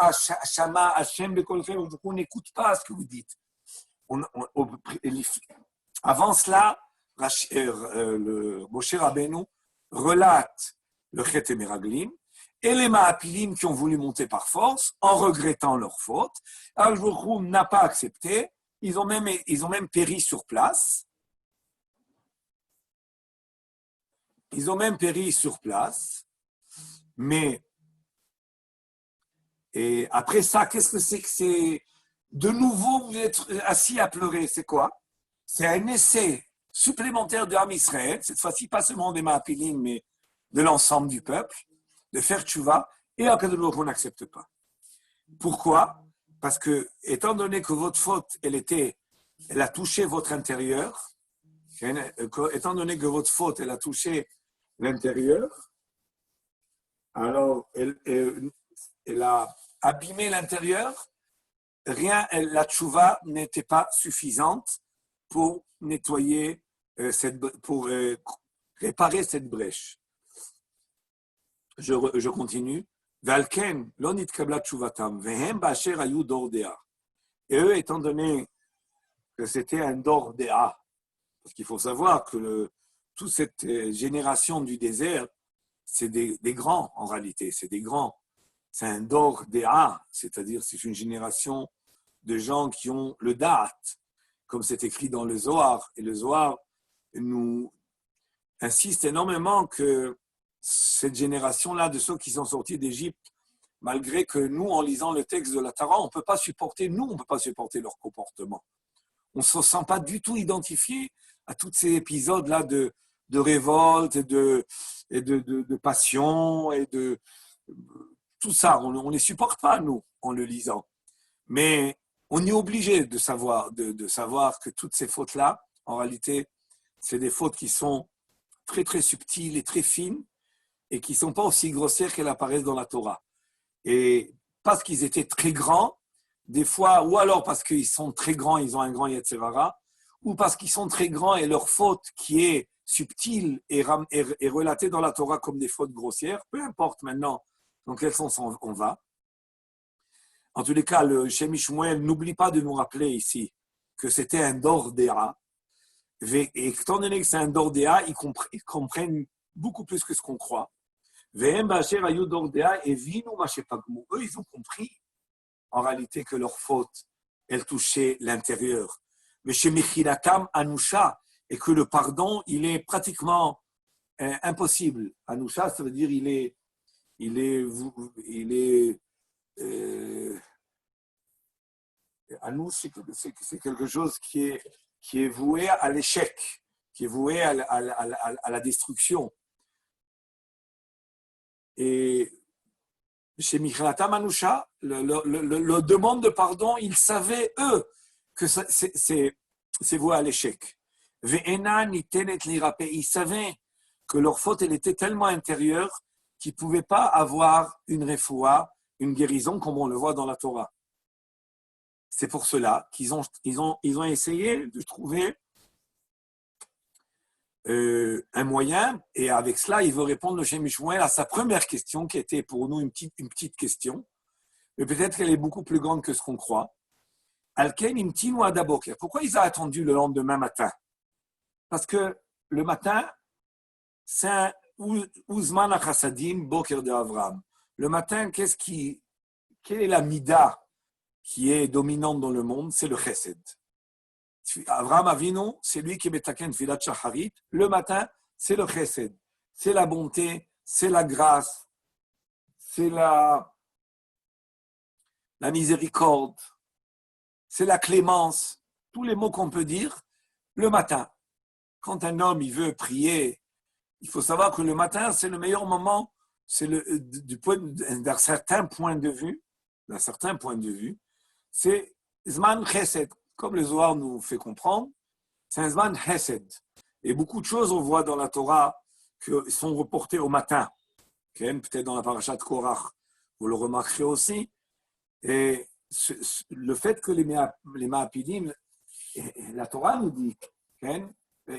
Shama Hashem bekolchem. On n'écoute pas ce que vous dites. Avant cela, le Moshe Rabbeinu relate le Chet Meraglim et les Maapilim qui ont voulu monter par force en regrettant leur faute. Al-Jochou n'a pas accepté. Ils ont même péri sur place. Mais et après ça, qu'est-ce que c'est? De nouveau, vous êtes assis à pleurer. C'est quoi? C'est un essai supplémentaire de Ham Israël, cette fois-ci pas seulement des Maapilim, mais de l'ensemble du peuple, de faire tchouva, et Akadosh Baruch Hu n'accepte pas. Pourquoi? Parce que, étant donné que votre faute, elle a touché votre intérieur, étant donné que votre faute, elle a touché l'intérieur, alors elle a abîmé l'intérieur, la tchouva n'était pas suffisante pour nettoyer, pour réparer cette brèche. Je continue. Valken, l'onit kabla tchouvatam, vehem ba'asher ayu dor dea. Et eux, étant donné que c'était un dor dea, parce qu'il faut savoir que toute cette génération du désert, c'est des grands en réalité, c'est des grands. C'est un dor dea, c'est-à-dire c'est une génération de gens qui ont le da'at, comme c'est écrit dans le Zohar. Et le Zohar nous insiste énormément que cette génération-là de ceux qui sont sortis d'Égypte, malgré que nous, en lisant le texte de la Torah, on ne peut pas supporter leur comportement. On ne se sent pas du tout identifié à tous ces épisodes-là de révolte et de passion et de tout ça. On ne les supporte pas, nous, en le lisant. Mais on est obligé de savoir que toutes ces fautes-là, en réalité, c'est des fautes qui sont très, très subtiles et très fines et qui ne sont pas aussi grossières qu'elles apparaissent dans la Torah. Et parce qu'ils étaient très grands, des fois, ou alors parce qu'ils sont très grands, ils ont un grand Yetzirah, ou parce qu'ils sont très grands et leur faute qui est subtile est relatée dans la Torah comme des fautes grossières, peu importe maintenant dans quel sens on va. En tous les cas, le Shem Shmuel n'oublie pas de nous rappeler ici que c'était un dor dea. Et étant donné que c'est un dor dea, ils comprennent beaucoup plus que ce qu'on croit. Eux, ils ont compris en réalité que leur faute, elle touchait l'intérieur. Mais chez Mechilatam Anusha, et que le pardon, il est pratiquement impossible. Anusha, ça veut dire Anoush, c'est quelque chose qui est voué à l'échec, qui est voué à la destruction. Et chez Michalatam Anusha, le demande de pardon, ils savaient, eux, que c'est voué à l'échec. Ils savaient que leur faute, elle était tellement intérieure qu'ils ne pouvaient pas avoir une refoua, une guérison, comme on le voit dans la Torah. C'est pour cela qu'ils ont essayé de trouver un moyen, et avec cela, il veut répondre le Shem Shmuel à sa première question, qui était pour nous une petite question, mais peut-être qu'elle est beaucoup plus grande que ce qu'on croit. Alken imtinu adaboker. Pourquoi ils ont attendu le lendemain matin? Parce que le matin, c'est un Uzman Achasadim Boker de Avram. Le matin, quelle est la mida qui est dominante dans le monde? C'est le chesed. Avram Avinu, c'est lui qui metaken tfilat shacharit. Le matin, c'est le chesed. C'est la bonté, c'est la grâce, c'est la miséricorde, c'est la clémence. Tous les mots qu'on peut dire le matin. Quand un homme il veut prier, il faut savoir que le matin, c'est le meilleur moment. C'est d'un certain point de vue, c'est Zman Chesed. Comme le Zohar nous fait comprendre, c'est un Zman Chesed. Et beaucoup de choses, on voit dans la Torah, qui sont reportées au matin. Peut-être dans la parashat Korach, vous le remarquerez aussi. Et le fait que les Maapidim, la Torah nous dit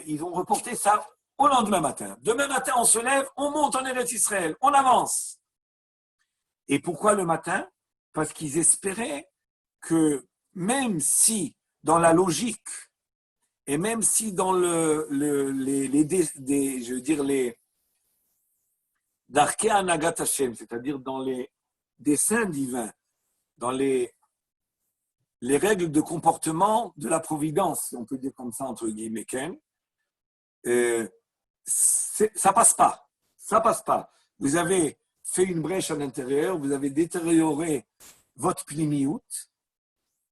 Ils ont reporté ça au lendemain matin. Demain matin, on se lève, on monte en Eretz Israël, on avance. Et pourquoi le matin? Parce qu'ils espéraient que même si dans la logique et même si dans je veux dire les Darkei Anagat Hashem, c'est-à-dire dans les desseins divins, dans les règles de comportement de la providence, si on peut dire comme ça entre guillemets, ça passe pas. Ça passe pas. Vous avez fait une brèche à l'intérieur, vous avez détérioré votre pnimiout,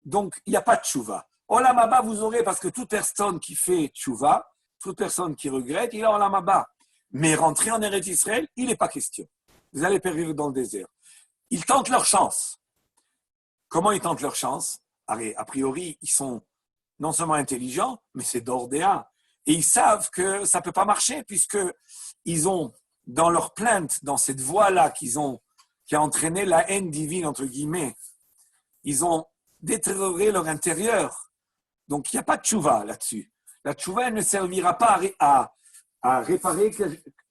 donc il n'y a pas de tchouva. Olam haba vous aurez, parce que toute personne qui fait tchouva, toute personne qui regrette, il a olam haba. Mais rentrer en Eretz Israël, il n'est pas question. Vous allez périr dans le désert. Ils tentent leur chance. Comment ils tentent leur chance? A priori, ils sont non seulement intelligents, mais c'est d'ordéa. Et ils savent que ça ne peut pas marcher, puisqu'ils ont, dans leur plainte, dans cette voie-là qui a entraîné la haine divine, entre guillemets, ils ont détérioré leur intérieur. Donc, il n'y a pas de tchouva là-dessus. La tchouva, elle ne servira pas à réparer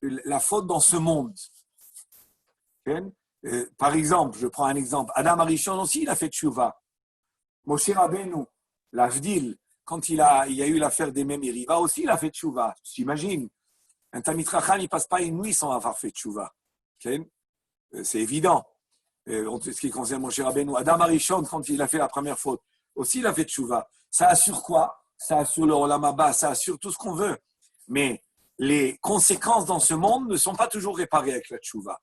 la faute dans ce monde. Par exemple, je prends un exemple. Adam Arishon aussi, il a fait tchouva. Moshe Rabbeinu, l'Avdil, quand il y a eu l'affaire des Mémiriva aussi, il a fait tchouva. Tu t'imagines? Un Talmid Chacham, il ne passe pas une nuit sans avoir fait tchouva. C'est évident. Ce qui concerne Moshe Rabbeinu. Adam Arishon, quand il a fait la première faute, aussi il a fait tchouva. Ça assure quoi? Ça assure le Olam haba, ça assure tout ce qu'on veut. Mais les conséquences dans ce monde ne sont pas toujours réparées avec la tchouva.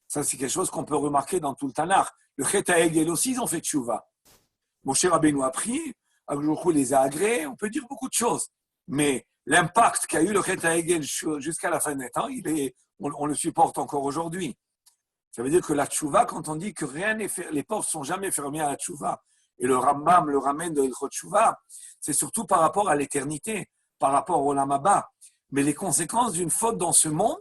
Ça, c'est quelque chose qu'on peut remarquer dans tout le Tanakh. Le Chet HaEgel aussi, ils ont fait tchouva. Moshe Rabbeinu a pris, Akadosh les a agréés, on peut dire beaucoup de choses. Mais l'impact qu'a eu le Chet HaEgel jusqu'à la fin des temps, on le supporte encore aujourd'hui. Ça veut dire que la tchouva, quand on dit que rien n'est fait, les portes sont jamais fermées à la tchouva, et le Rambam le ramène de l'Ilchot Tchouva, c'est surtout par rapport à l'éternité, par rapport au Olam haba. Mais les conséquences d'une faute dans ce monde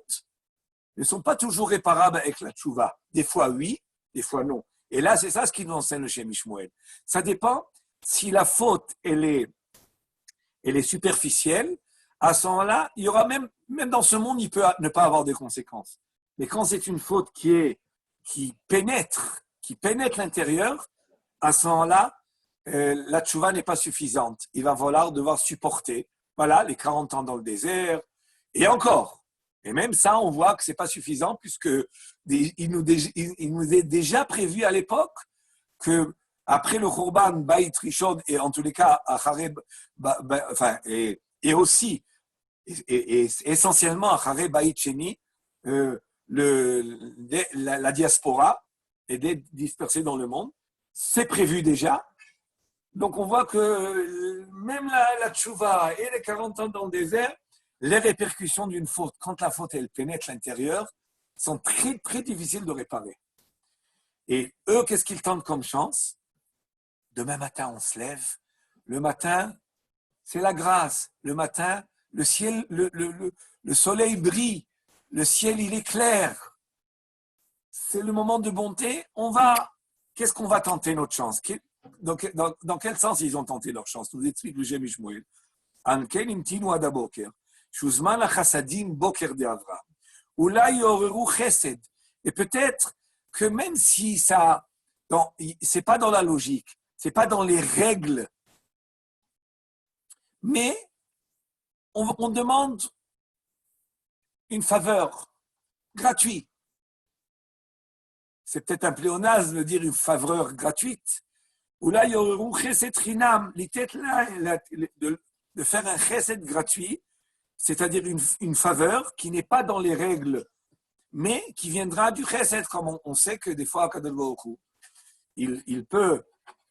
ne sont pas toujours réparables avec la tchouva. Des fois oui, des fois non. Et là, c'est ça ce qui nous enseigne le Shem Shmuel. Ça dépend si la faute, elle est superficielle. À ce moment-là, il y aura même dans ce monde, il peut ne pas avoir de conséquences. Mais quand c'est une faute qui pénètre l'intérieur, à ce moment-là, la tchouva n'est pas suffisante. Il va falloir devoir supporter, voilà, les 40 ans dans le désert, et encore. Et même ça, on voit que ce n'est pas suffisant, puisqu'il nous est déjà prévu à l'époque que après le Khurban, Baït Rishon, et en tous les cas, et aussi, et essentiellement, Acharé Baït Sheni, la diaspora est dispersée dans le monde. C'est prévu déjà. Donc, on voit que même la tchouva et les 40 ans dans le désert, les répercussions d'une faute, quand la faute, elle pénètre l'intérieur, sont très, très difficiles de réparer. Et eux, qu'est-ce qu'ils tentent comme chance? Demain matin, on se lève. Le matin, c'est la grâce. Le matin, le ciel, le soleil brille. Le ciel, il est clair. C'est le moment de bonté. Qu'est-ce qu'on va tenter notre chance? Dans quel sens ils ont tenté leur chance? Nous explique le Shem Shmuel. Anken imtinu ad haboker, shuzman hachasadim boker de Avraham. Ulai yoreru chesed. Et peut-être que même si c'est pas dans la logique, c'est pas dans les règles, mais on demande une faveur gratuite. C'est peut-être un pléonasme de dire une faveur gratuite. Ou là, il y aurait un chesed chinam, de faire un chesed gratuit, c'est-à-dire une faveur qui n'est pas dans les règles, mais qui viendra du chesed, comme on sait que des fois, Akadosh Baruch Hu, il peut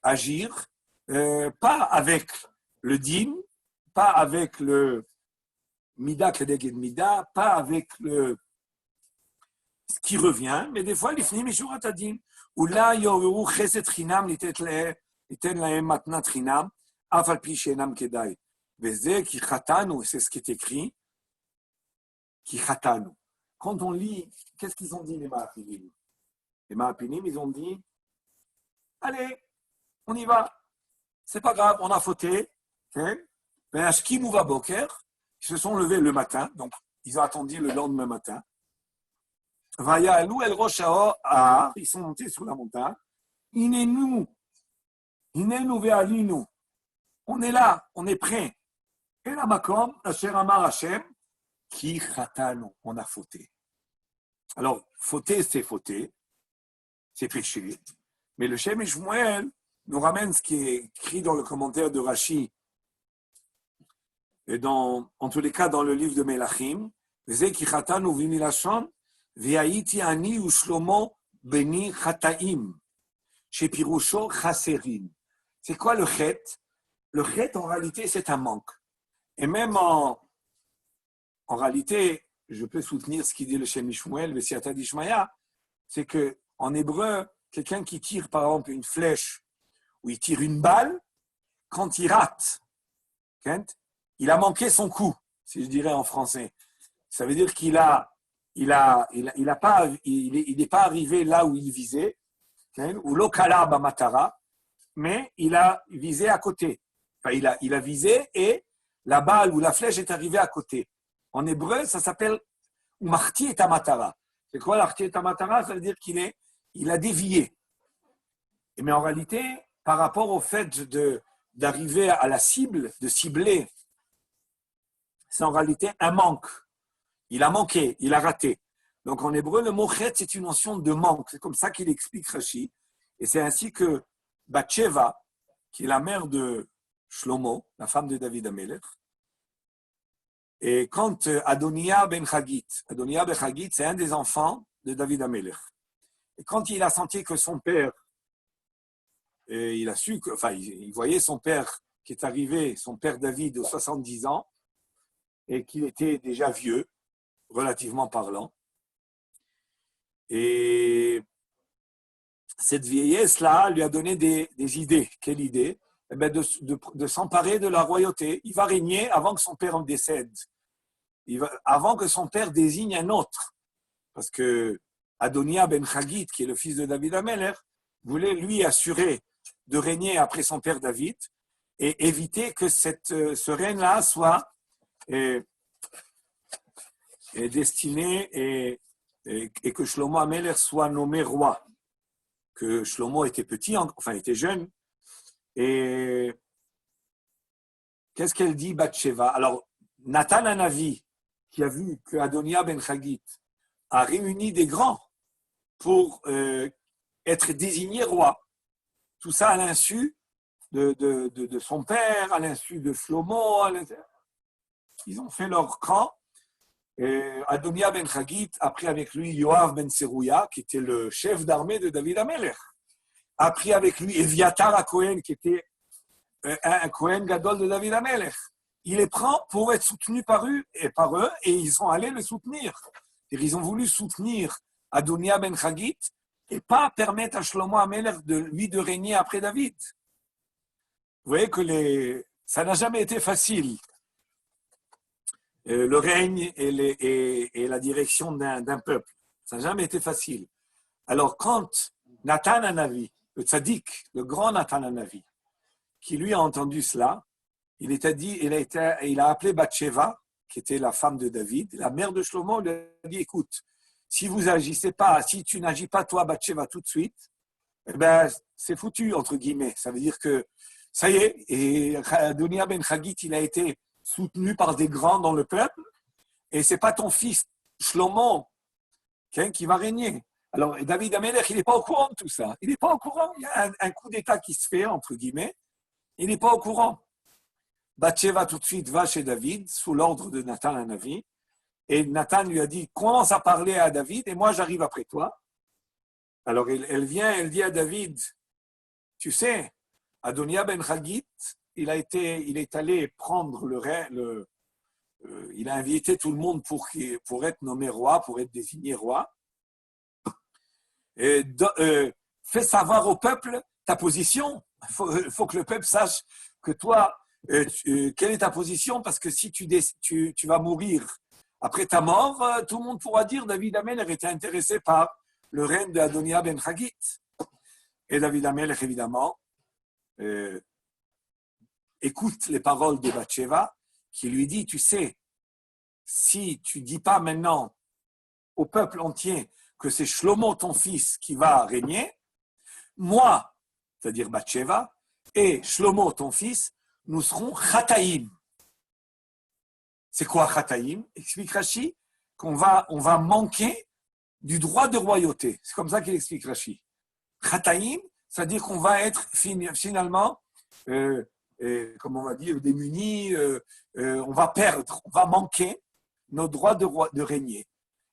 agir, pas avec le din, pas avec le mida kedeged mida, pas avec ce qui revient, mais des fois, l'ifnim mishurat adin. Ou là, yoreru chesed chinam litet lahem matnat chinam, af al pi she'enam kedai. Veze ki chatanu, c'est ce qui est écrit, qui chatanu. Quand on lit, qu'est-ce qu'ils ont dit les Maapinim? Les Maapinim, ils ont dit, allez, on y va. C'est pas grave, on a fauté. Okay? Ashkimu Vaboker, ils se sont levés le matin, donc ils ont attendu le lendemain matin. Vaya'alu el Rosh Ha'ar, ils sont montés sur la montagne. Inenu ve'alinu. On est là, on est prêt. Et la makom, Asher Amar Hashem, qui chatanu, on a fauté. Alors, fauter, c'est péché. Mais le Shem et Shmuel nous ramène ce qui est écrit dans le commentaire de Rashi, et en tous les cas dans le livre de Melachim, c'est quoi le chet? Le chet, en réalité, c'est un manque. Et même en réalité, je peux soutenir ce qu'il dit le Shem Shmuel, le Siata d'Ishmaïa, c'est qu'en hébreu, quelqu'un qui tire par exemple une flèche ou il tire une balle, quand il rate, il a manqué son coup, si je dirais en français. Ça veut dire qu'il n'est pas arrivé là où il visait, ou l'okala bamatara, mais il a visé à côté. Enfin, il a visé et la balle ou la flèche est arrivée à côté. En hébreu, ça s'appelle marti et tamatara. C'est quoi l'arti et tamatara? Ça veut dire qu'il a dévié. Mais en réalité, par rapport au fait d'arriver à la cible, de cibler, c'est en réalité un manque. Il a manqué, il a raté. Donc en hébreu, le mot chet, c'est une notion de manque. C'est comme ça qu'il explique Rashi. Et c'est ainsi que Bathsheba, qui est la mère de Shlomo, la femme de David Amelech, et quand Adoniya ben Chagit, c'est un des enfants de David Amelech. Et quand il a senti que son père, et il voyait son père qui est arrivé, son père David, aux 70 ans, et qu'il était déjà vieux, relativement parlant. Et cette vieillesse-là lui a donné des idées. Quelle idée? Eh bien, de s'emparer de la royauté. Il va régner avant que son père en décède. Avant que son père désigne un autre. Parce que Adoniya ben Chagit, qui est le fils de David Amelech, voulait lui assurer de régner après son père David et éviter que ce règne-là soit destiné et que Shlomo Amelech soit nommé roi. Que Shlomo était petit, était jeune. Et qu'est-ce qu'elle dit, Bathsheba? Alors, Nathan Hanavi, qui a vu que Adoniya ben Chagit a réuni des grands pour être désigné roi. Tout ça à l'insu de son père, à l'insu de Shlomo. Ils ont fait leur camp. Adoniya ben Chagit a pris avec lui Yoav ben Serouya, qui était le chef d'armée de David Amelech. A pris avec lui Eviatar à Cohen, qui était un Cohen Gadol de David Amelech. Il les prend pour être soutenu par eux, et ils sont allés le soutenir. Ils ont voulu soutenir Adoniya ben Chagit et pas permettre à Shlomo Amelech de régner après David. Vous voyez que ça n'a jamais été facile. Le règne et la direction d'un peuple. Ça n'a jamais été facile. Alors quand Nathan Hanavi, le tzaddik, le grand Nathan Hanavi, qui lui a entendu cela, il a appelé Bathsheba, qui était la femme de David, la mère de Shlomo, il a dit, écoute, si tu n'agis pas toi, Bathsheba, tout de suite, eh ben, c'est foutu, entre guillemets. Ça veut dire que, ça y est, et Adoniya ben Chagit, il a été soutenu par des grands dans le peuple, et c'est pas ton fils, Shlomo, qui va régner. Alors, David Amelech, il n'est pas au courant de tout ça. Il n'est pas au courant. Il y a un coup d'État qui se fait, entre guillemets. Il n'est pas au courant. Bathsheba, tout de suite, va chez David, sous l'ordre de Nathan Hanavi. Et Nathan lui a dit, commence à parler à David, et moi, j'arrive après toi. Alors, elle vient, elle dit à David, tu sais, Adoniya ben Chagit, il est allé prendre il a invité tout le monde pour être nommé roi, pour être désigné roi. Fais savoir au peuple ta position. Il faut que le peuple sache que toi, quelle est ta position, parce que si tu vas mourir après ta mort, tout le monde pourra dire David Amelech était intéressé par le règne d'Adoniya ben Chagit. Et David Amelech, évidemment, écoute les paroles de Bathsheba, qui lui dit, tu sais, si tu ne dis pas maintenant au peuple entier que c'est Shlomo, ton fils, qui va régner, moi, c'est-à-dire Bathsheba, et Shlomo, ton fils, nous serons Chataïm. C'est quoi Chataïm? Explique Rashi qu'on on va manquer du droit de royauté. C'est comme ça qu'il explique Rashi. Chataïm, c'est-à-dire qu'on va être finalement, comme on va dire, démunis, on va perdre, on va manquer nos droits de régner.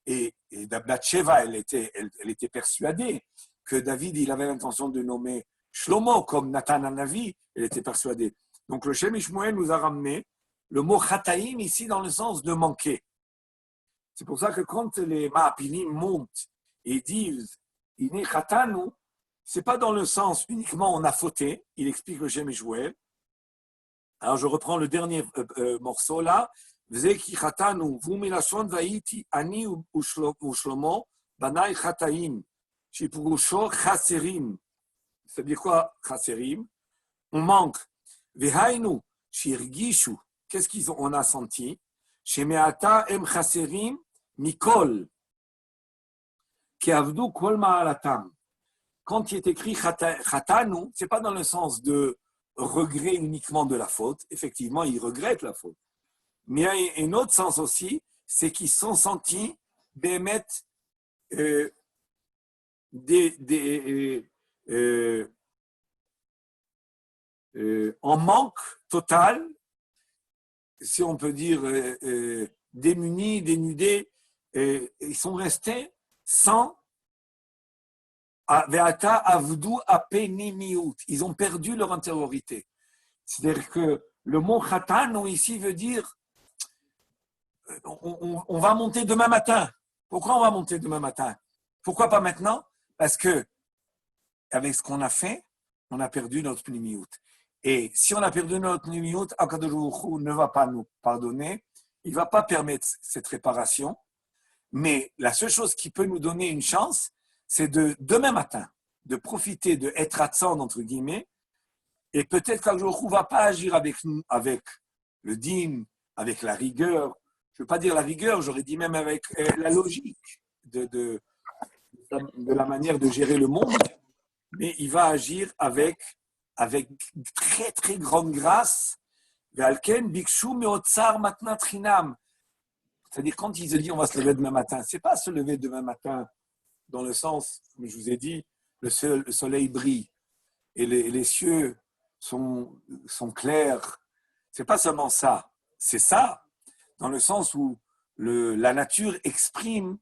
Et Bathsheba, elle était persuadée que David, il avait l'intention de nommer Shlomo comme Nathan Hanavi, elle était persuadée. Donc le Shem Shmuel nous a ramené le mot Chataïm ici dans le sens de manquer. C'est pour ça que quand les Ma'apilim montent et disent Iné Chatanu, c'est pas dans le sens uniquement on a fauté, il explique le Shem Shmuel. Alors je reprends le dernier morceau là. V'zeki Chatanu, v'umilashon va'iti ani u'shlomo banai Chataim, shipurusho chaserim. C'est-à-dire quoi chaserim? On manque. Vehainu shirgishu. Qu'est-ce qu'on a senti? Shemeata em chaserim mikol ki avdu kol ma'alatam. Quand il est écrit Chatanu, c'est pas dans le sens de regret uniquement de la faute. Effectivement, ils regrettent la faute. Mais il y a un autre sens aussi, c'est qu'ils sont sentis d'émettre en manque total, si on peut dire démunis, dénudés, ils sont restés sans Ve'ata avdu apenimiyut. Ils ont perdu leur intériorité. C'est-à-dire que le mot Chatanu ici veut dire on va monter demain matin. Pourquoi on va monter demain matin? Pourquoi pas maintenant? Parce que avec ce qu'on a fait, on a perdu notre pnimiyut. Et si on a perdu notre pnimiyut, Akadosh Baruch Hu ne va pas nous pardonner. Il ne va pas permettre cette réparation. Mais la seule chose qui peut nous donner une chance, c'est de demain matin, de profiter de être absent, entre guillemets, et peut-être qu'Akadosh Baruch Hu ne va pas agir avec nous, avec le dîme, avec la rigueur. Je ne veux pas dire la rigueur, j'aurais dit même avec la logique de la manière de gérer le monde, mais il va agir avec très très grande grâce. C'est-à-dire quand il se dit on va se lever demain matin, c'est pas se lever demain matin dans le sens, comme je vous ai dit, le soleil brille et les cieux sont clairs. C'est pas seulement ça, c'est ça dans le sens où la nature exprime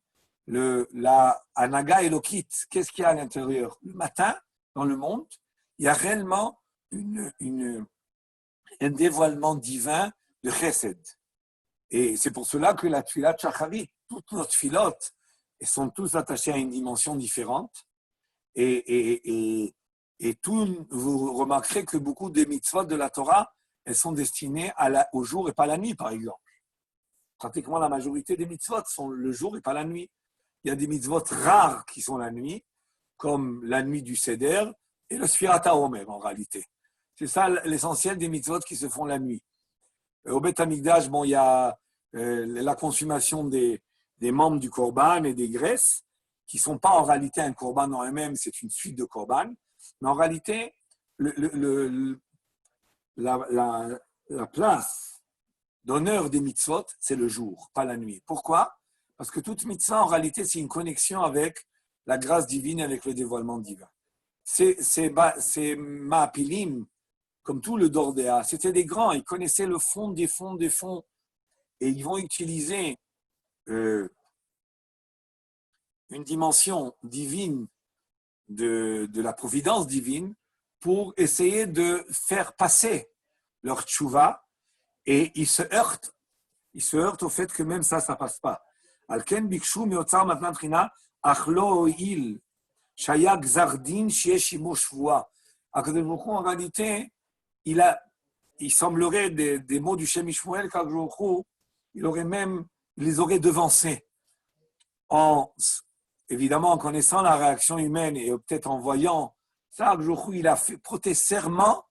la anaga elokit. Qu'est-ce qu'il y a à l'intérieur? Le matin, dans le monde, il y a réellement un dévoilement divin de chesed. Et c'est pour cela que la tfilat shacharit, toutes nos tfilotes, elles sont tous attachées à une dimension différente. Et tout, vous remarquerez que beaucoup des mitzvot de la Torah, elles sont destinées au jour et pas la nuit, par exemple. Pratiquement la majorité des mitzvot sont le jour et pas la nuit. Il y a des mitzvot rares qui sont la nuit, comme la nuit du Seder et le Sfirat HaOmer en réalité. C'est ça l'essentiel des mitzvot qui se font la nuit. Au Beth Amikdash, bon, il y a la consommation des membres du korban et des graisses, qui ne sont pas en réalité un korban en eux-mêmes, c'est une suite de korban. Mais en réalité, la place d'honneur des mitzvot, c'est le jour, pas la nuit. Pourquoi? Parce que toute mitzvah, en réalité, c'est une connexion avec la grâce divine, avec le dévoilement divin. C'est Ma'apilim, comme tout le Dordéa, c'était des grands, ils connaissaient le fond des fonds des fonds, et ils vont utiliser une dimension divine de la providence divine pour essayer de faire passer leur tchouva, et ils se heurtent au fait que même ça passe pas. Alken bikshu meotzar matnatrina achlo il shayak zardin shieshimo shvua. En réalité, il semblerait des mots du Shem Shmuel qu'Akadosh il les aurait devancés. Évidemment, en connaissant la réaction humaine et peut-être en voyant ça, Akadosh il a prêté serment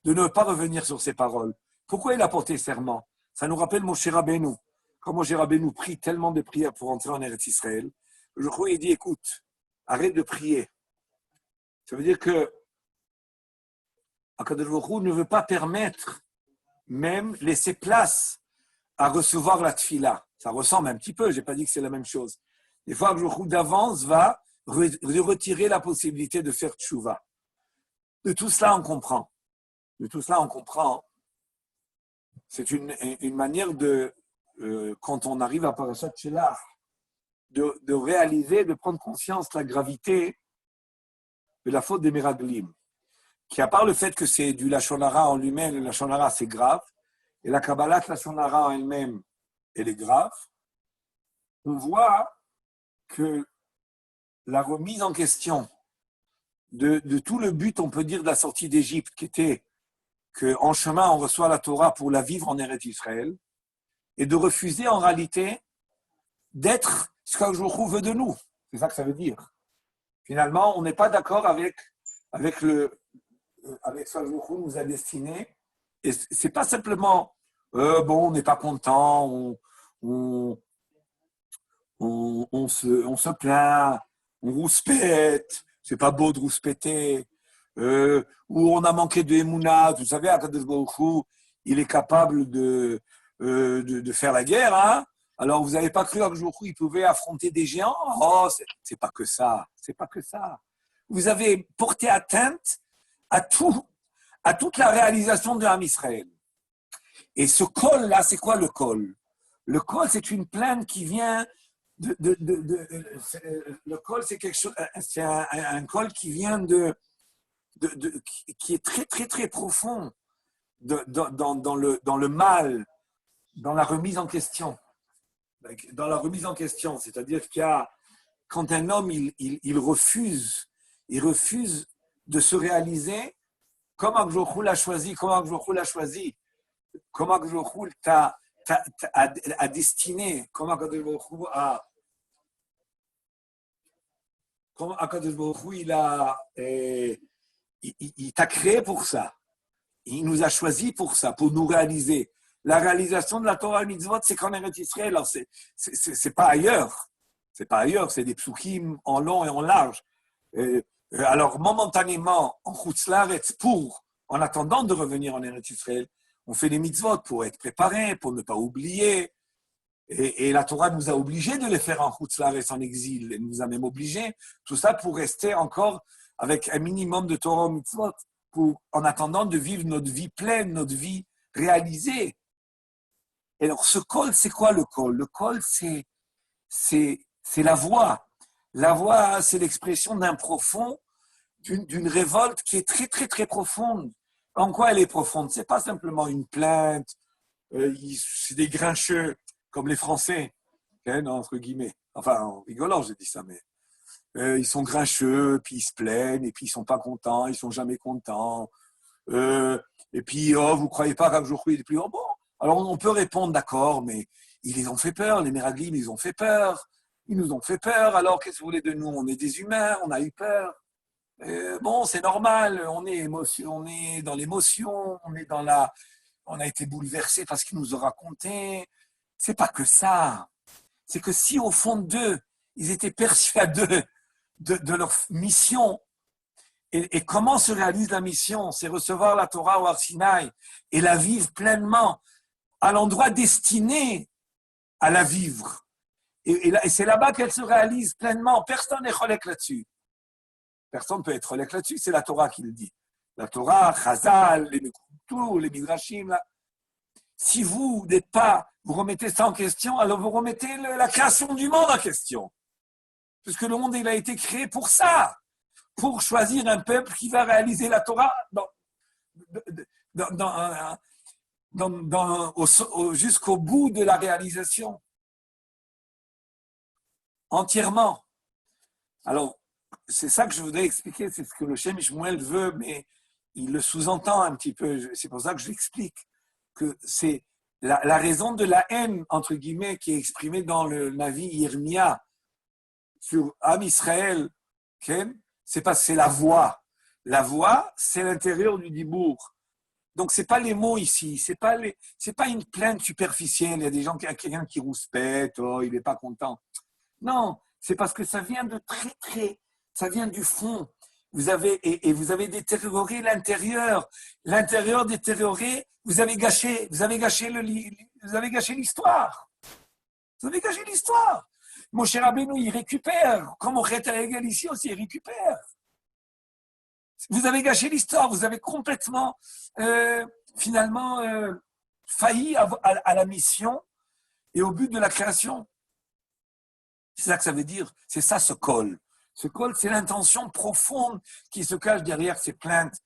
de ne pas revenir sur ses paroles. Pourquoi il a porté serment? Ça nous rappelle Moshe Rabbeinu. Quand Moshe Rabbeinu prie tellement de prières pour entrer en Eretz Israël, le crois, il dit, écoute, arrête de prier. Ça veut dire que Akadosh Baruch Hu ne veut pas permettre, même laisser place à recevoir la tfila. Ça ressemble un petit peu, je n'ai pas dit que c'est la même chose. Des fois, Akadosh Baruch Hu d'avance va retirer la possibilité de faire tchouva. De tout cela, on comprend. C'est une manière de, quand on arrive à Parashat Shelach, de réaliser, de prendre conscience de la gravité de la faute des Meraglim. Qui, à part le fait que c'est du Lashon Hara en lui-même, le Lashon Hara c'est grave, et la Kabbalat Lashon Hara en elle-même, elle est grave, on voit que la remise en question de tout le but, on peut dire, de la sortie d'Égypte, qui était qu'en chemin, on reçoit la Torah pour la vivre en Eretz Israël, et de refuser en réalité d'être ce qu'un jour veut de nous. C'est ça que ça veut dire. Finalement, on n'est pas d'accord avec ce qu'un jour nous a destiné. Et c'est pas simplement, bon, on n'est pas content, on se plaint, on rouspète, c'est pas beau de rouspéter, ou on a manqué de Emouna. Vous savez, Akadosh Baruch Hu, il est capable de faire la guerre, hein. Alors, vous n'avez pas cru qu'un jour il pouvait affronter des géants? Oh, c'est pas que ça. Vous avez porté atteinte à toute la réalisation de l'âme Israël. Et ce col-là, c'est quoi le col? Le col, c'est une plainte qui vient le col, c'est quelque chose, c'est un col qui vient qui est très, très, très profond dans le mal, dans la remise en question. Dans la remise en question, c'est-à-dire quand un homme il refuse de se réaliser comme Akadosh Baruch Hu l'a choisi, comme Akadosh Baruch Hu a destiné, comme Akadosh Baruch Hu il t'a créé pour ça. Il nous a choisi pour ça, pour nous réaliser. La réalisation de la Torah et Mitzvot, c'est qu'en Eretz Israël. Alors, c'est pas ailleurs. C'est des psukim en long et en large. Alors, momentanément, en Chutz La'aretz, en attendant de revenir en Eretz Israël, on fait des mitzvot pour être préparé, pour ne pas oublier. Et la Torah nous a obligés de les faire en Chutz La'aretz, en exil. Elle nous a même obligés. Tout ça pour rester encore avec un minimum de Torah et mitzvot, en attendant de vivre notre vie pleine, notre vie réalisée. Et alors, ce col, c'est quoi le col? Le col, c'est la voix. La voix, c'est l'expression d'un profond, d'une révolte qui est très, très, très profonde. En quoi elle est profonde? C'est pas simplement une plainte, c'est des grincheux, comme les Français, entre guillemets. Enfin, en rigolant, j'ai dit ça, mais ils sont grincheux, puis ils se plaignent, et puis ils sont pas contents, ils sont jamais contents. Et puis, vous croyez pas qu'un jour il est plus bon? Alors, on peut répondre, d'accord, mais ils les ont fait peur, les Meraglim, ils ont fait peur. Ils nous ont fait peur, alors qu'est-ce que vous voulez de nous? On est des humains, on a eu peur. Bon, c'est normal, on est dans l'émotion, on a été bouleversé parce qu'il nous a raconté. C'est pas que ça. C'est que si au fond d'eux, ils étaient persuadés de leur mission, et comment se réalise la mission? C'est recevoir la Torah au Har Sinaï et la vivre pleinement à l'endroit destiné à la vivre. Et c'est là-bas qu'elle se réalise pleinement. Personne n'est cholek là-dessus. Personne ne peut être cholek là-dessus. C'est la Torah qui le dit. La Torah, Chazal, les Midrashim. Là. Si vous n'êtes pas, vous remettez ça en question, alors vous remettez la création du monde en question. Parce que le monde, il a été créé pour ça. Pour choisir un peuple qui va réaliser la Torah jusqu'au bout de la réalisation. Entièrement. Alors, c'est ça que je voudrais expliquer, c'est ce que le Shem Shmuel veut, mais il le sous-entend un petit peu. C'est pour ça que je l'explique, que c'est la raison de la haine, entre guillemets, qui est exprimée dans le Navi Yirmia sur Am Israël, c'est parce que c'est la voix. La voix, c'est l'intérieur du dibour. Donc, ce n'est pas les mots ici, c'est pas une plainte superficielle. Il y a des gens, quelqu'un qui rouspète, oh, il n'est pas content. Non, c'est parce que ça vient de ça vient du fond. Vous avez détérioré l'intérieur. L'intérieur détérioré, vous avez gâché l'histoire. Vous avez gâché l'histoire. Mon cher Rabbeinu, il récupère. Comme on rétérègue ici aussi, il récupère. Vous avez gâché l'histoire. Vous avez complètement, finalement, failli à la mission et au but de la création. C'est ça que ça veut dire. C'est ça ce col. Ce col, c'est l'intention profonde qui se cache derrière ces plaintes,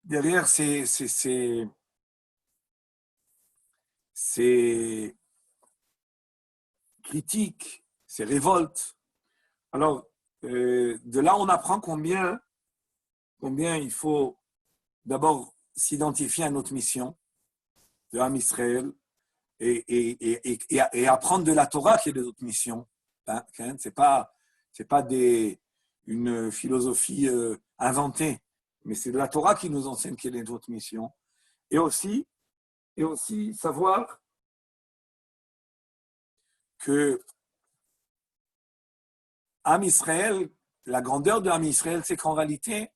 derrière ces critiques, ces révoltes. Alors, de là, on apprend combien il faut d'abord s'identifier à notre mission de Ham Israël et apprendre de la Torah qui est de notre mission. Hein, c'est pas une philosophie inventée, mais c'est de la Torah qui nous enseigne quelle est notre mission. Et aussi savoir que Ham Israël, la grandeur de Ham Israël, c'est qu'en réalité,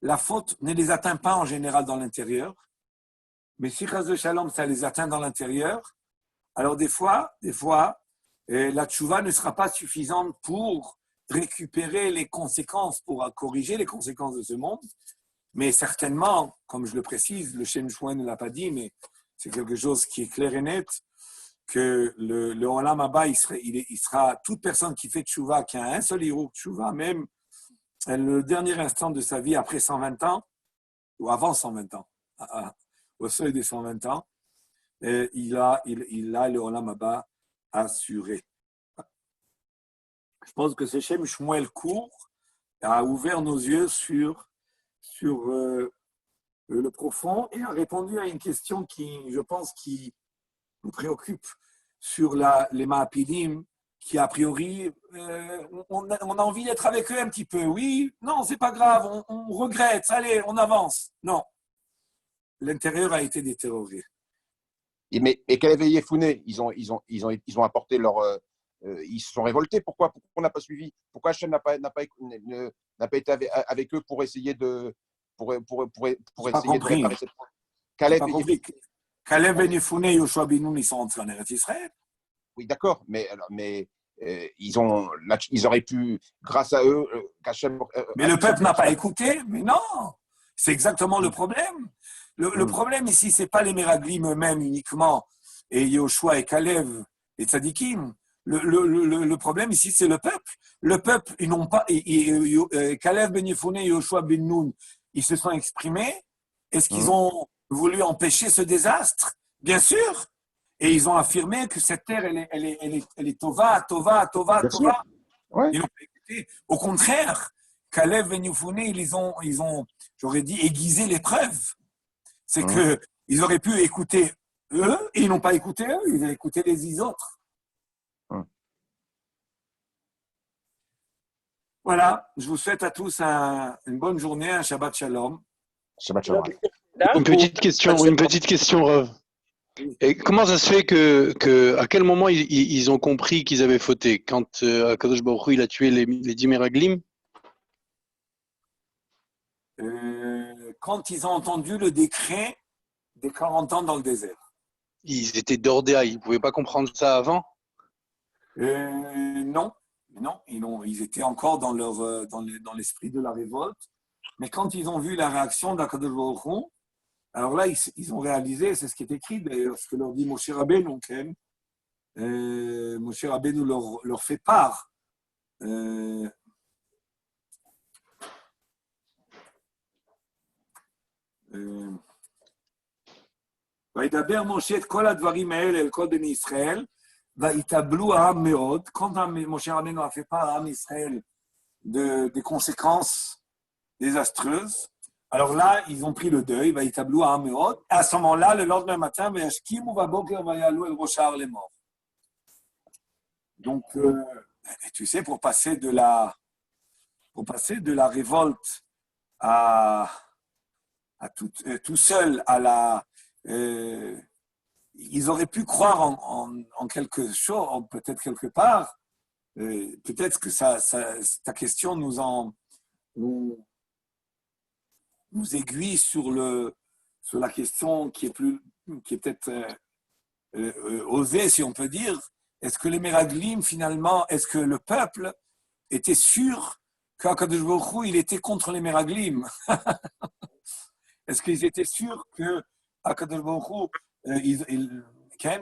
la faute ne les atteint pas en général dans l'intérieur, mais si Chas de Shalom, ça les atteint dans l'intérieur, alors des fois, la tchouva ne sera pas suffisante pour récupérer les conséquences, pour corriger les conséquences de ce monde, mais certainement, comme je le précise, le Shem Shmuel ne l'a pas dit, mais c'est quelque chose qui est clair et net, que le Olam Haba, il sera toute personne qui fait tchouva, qui a un seul héros tchouva, même le dernier instant de sa vie après 120 ans, ou avant 120 ans, au seuil des 120 ans, il a le Olam Haba assuré. Je pense que ce Shem Shmuel court a ouvert nos yeux sur le profond et a répondu à une question qui, je pense, qui nous préoccupe sur les Maapilim, qui a priori, on a envie d'être avec eux un petit peu. Oui, non, c'est pas grave, on regrette, allez, on avance. Non, l'intérieur a été détérioré. Et Kalev et Yefouné, ils ont apporté leur, ils se sont révoltés. Pourquoi on n'a pas suivi? Pourquoi Hachem n'a pas été avec eux pour essayer de réparer cette Kalev et Yefouné et Yoshua Binoun, ils sont entrés en Eretz Israël. Oui, d'accord, mais ils auraient pu, grâce à eux, qu'Hachem. Mais le peuple n'a pas écouté. Mais non, c'est exactement le problème. Le problème ici, c'est pas les Meraglim eux-mêmes uniquement, et Yoshua et Kalev et Tzadikim. Le problème ici, c'est le peuple. Le peuple, ils n'ont pas. Kalev ben Yefouné et Yoshua ben Nun, ils se sont exprimés. Est-ce qu'ils ont voulu empêcher ce désastre? Bien sûr. Et ils ont affirmé que cette terre, elle est tova. Ouais. Ils n'ont pas écouté. Au contraire, Kalev et Yefouné, ils ont, j'aurais dit, aiguisé les preuves. C'est qu'ils auraient pu écouter eux, et ils n'ont pas écouté eux, ils ont écouté les autres. Voilà, je vous souhaite à tous une bonne journée, un Shabbat Shalom. Shabbat Shalom. Une petite question, Rav. Et comment ça se fait à quel moment ils ont compris qu'ils avaient fauté? Quand Akadosh Baruch Hu, il a tué les 10 Meraglim? Quand ils ont entendu le décret des 40 ans dans le désert. Ils étaient d'Ordéa, ils ne pouvaient pas comprendre ça avant? Non, ils étaient encore dans l'esprit de la révolte. Mais quand ils ont vu la réaction d'Akadosh Baruch Hu, alors là, ils ont réalisé, c'est ce qui est écrit d'ailleurs, ce que leur dit Moshe Rabbeinu. Moshe Rabbeinu leur fait part. וידבר משה את כל הדברים האלה אל כל בני ישראל, ויתאבלו העם מאוד. Quand Moshe Rabbeinu a fait part à Am Israël des conséquences désastreuses, alors là, ils ont pris le deuil, ויתאבלו העם מאוד. À ce moment-là, le lendemain matin, וישכימו בבוקר ויעלו אל ראש ההר לאמור. Donc, tu sais, pour passer de la révolte à tout seuls à la. Ils auraient pu croire en quelque chose, peut-être quelque part. Peut-être que ta question nous aiguille sur la question qui est peut-être osée, si on peut dire. Est-ce que les Méraglim, finalement, est-ce que le peuple était sûr qu'Akadosh Baruch Hu, il était contre les Méraglim? Est-ce qu'ils étaient sûrs que Akadosh Baruch Hu,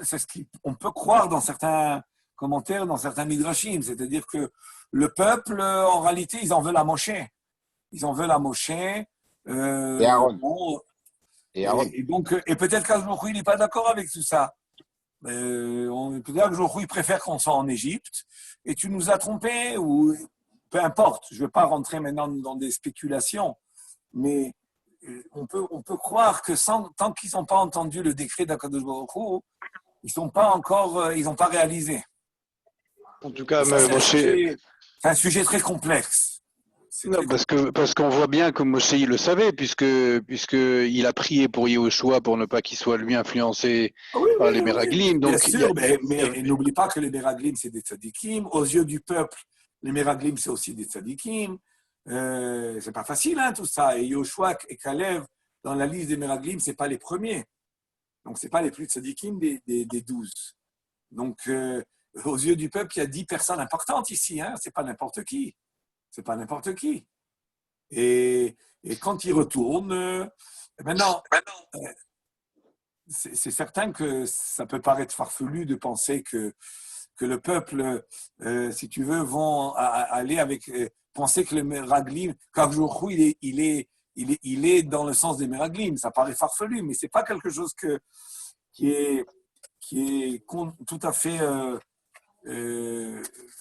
c'est ce qu'on peut croire dans certains commentaires, dans certains midrashim, c'est-à-dire que le peuple, en réalité, ils en veulent à Moshe. Ils en veulent à Moshe. Et Aaron. Et peut-être qu'Akadosh Baruch Hu, il n'est pas d'accord avec tout ça. Peut-être qu'Akadosh Baruch Hu, il préfère qu'on soit en Égypte et tu nous as trompés, ou peu importe. Je ne veux pas rentrer maintenant dans des spéculations, mais on peut croire que tant qu'ils n'ont pas entendu le décret d'Akadosh Baruch Hu, ils n'ont pas réalisé. En tout cas, c'est un sujet très complexe. Non, parce qu'on voit bien que Moshe il le savait, puisque il a prié pour Yehoshua pour ne pas qu'il soit lui influencé par les Méraglim. Bien sûr, mais n'oublie pas que les Méraglim, c'est des tzadikim. Aux yeux du peuple, les Méraglim, c'est aussi des tzadikim. C'est pas facile, hein, tout ça. Et Yehoshua et Kalev, dans la liste des Méraglim, c'est pas les premiers. Donc, c'est pas les plus tzadikim des 12. Donc, aux yeux du peuple, il y a 10 personnes importantes ici. Hein, c'est pas n'importe qui. C'est pas n'importe qui. Et quand ils retournent, maintenant, c'est certain que ça peut paraître farfelu de penser que le peuple, si tu veux, vont aller avec penser que le Meraglim, qu'Akadosh Baruch Hu, il est dans le sens des Meraglim. Ça paraît farfelu, mais c'est pas quelque chose qui est tout à fait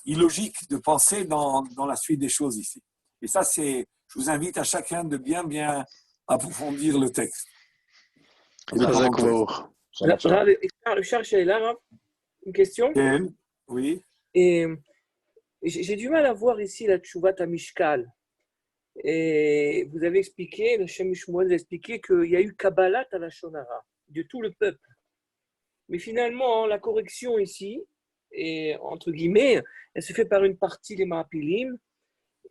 illogique de penser dans la suite des choses ici. Et ça, je vous invite à chacun de bien approfondir le texte. Charles là, une question? Oui. Et j'ai du mal à voir ici la Tchouvat à Mishkal. Et vous avez expliqué, le Shem Shmuel a expliqué qu'il y a eu Kabbalat à la Shonara, de tout le peuple. Mais finalement, la correction ici, et entre guillemets, elle se fait par une partie des Maapilim.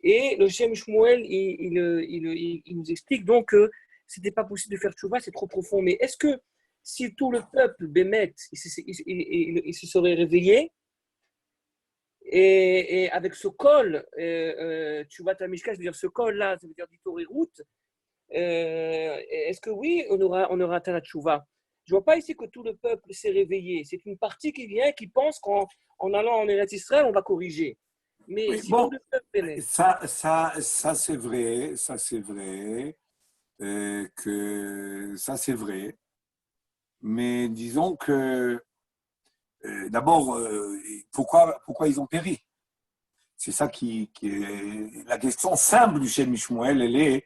Et le Shem Shmuel, il nous explique donc que ce n'était pas possible de faire Tchouva, c'est trop profond. Mais est-ce que si tout le peuple, Bémet, il se serait réveillé, et avec ce col, Tchouva Tamishka, c'est-à-dire ce col-là, ça veut dire Ditoré-Route, est-ce que oui, on aura atteint la Tchouva? Je ne vois pas ici que tout le peuple s'est réveillé. C'est une partie qui vient, qui pense qu'en allant en Eretz Israël, on va corriger. Mais oui, si bon, tout le peuple ça c'est vrai, que ça c'est vrai. Mais disons que d'abord, pourquoi ils ont péri? C'est ça qui est la question simple du Shem Shmuel, elle est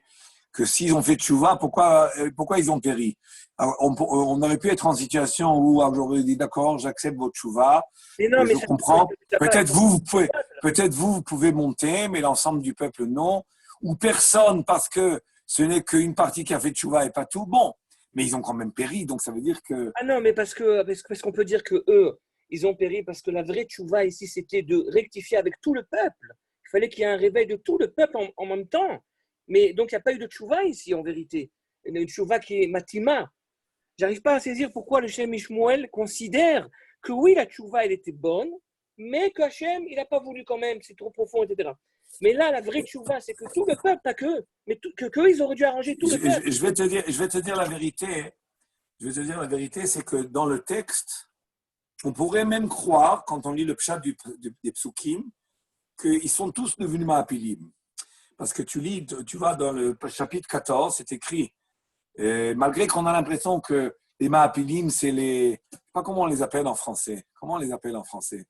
que s'ils ont fait tchouva, pourquoi ils ont péri? Alors, on aurait pu être en situation où j'aurais dit d'accord, j'accepte votre tchouva, je comprends. Peut-être vous pouvez monter, mais l'ensemble du peuple non, ou personne parce que ce n'est qu'une partie qui a fait tchouva et pas tout. Bon, mais ils ont quand même péri, donc ça veut dire que. Ah non, mais parce qu'on peut dire que eux, ils ont péri parce que la vraie tchouva ici, c'était de rectifier avec tout le peuple. Il fallait qu'il y ait un réveil de tout le peuple en même temps. Mais donc, il n'y a pas eu de tchouva ici, en vérité. Une tchouva qui est matima. J'arrive pas à saisir pourquoi le Shem Shmuel considère que oui, la tchouva, elle était bonne, mais que Hachem, il n'a pas voulu quand même, c'est trop profond, etc. Mais là, la vraie tchouva, c'est que tout le peuple, pas qu'eux, mais qu'eux, ils auraient dû arranger tout le peuple. Je vais te dire la vérité. Je vais te dire la vérité, c'est que dans le texte, on pourrait même croire, quand on lit le pshat des psukim, qu'ils sont tous devenus Maapilim. Parce que tu vois, dans le chapitre 14, c'est écrit, malgré qu'on a l'impression que les Maapilim, c'est les. Je ne sais pas comment on les appelle en français. Comment on les appelle en français?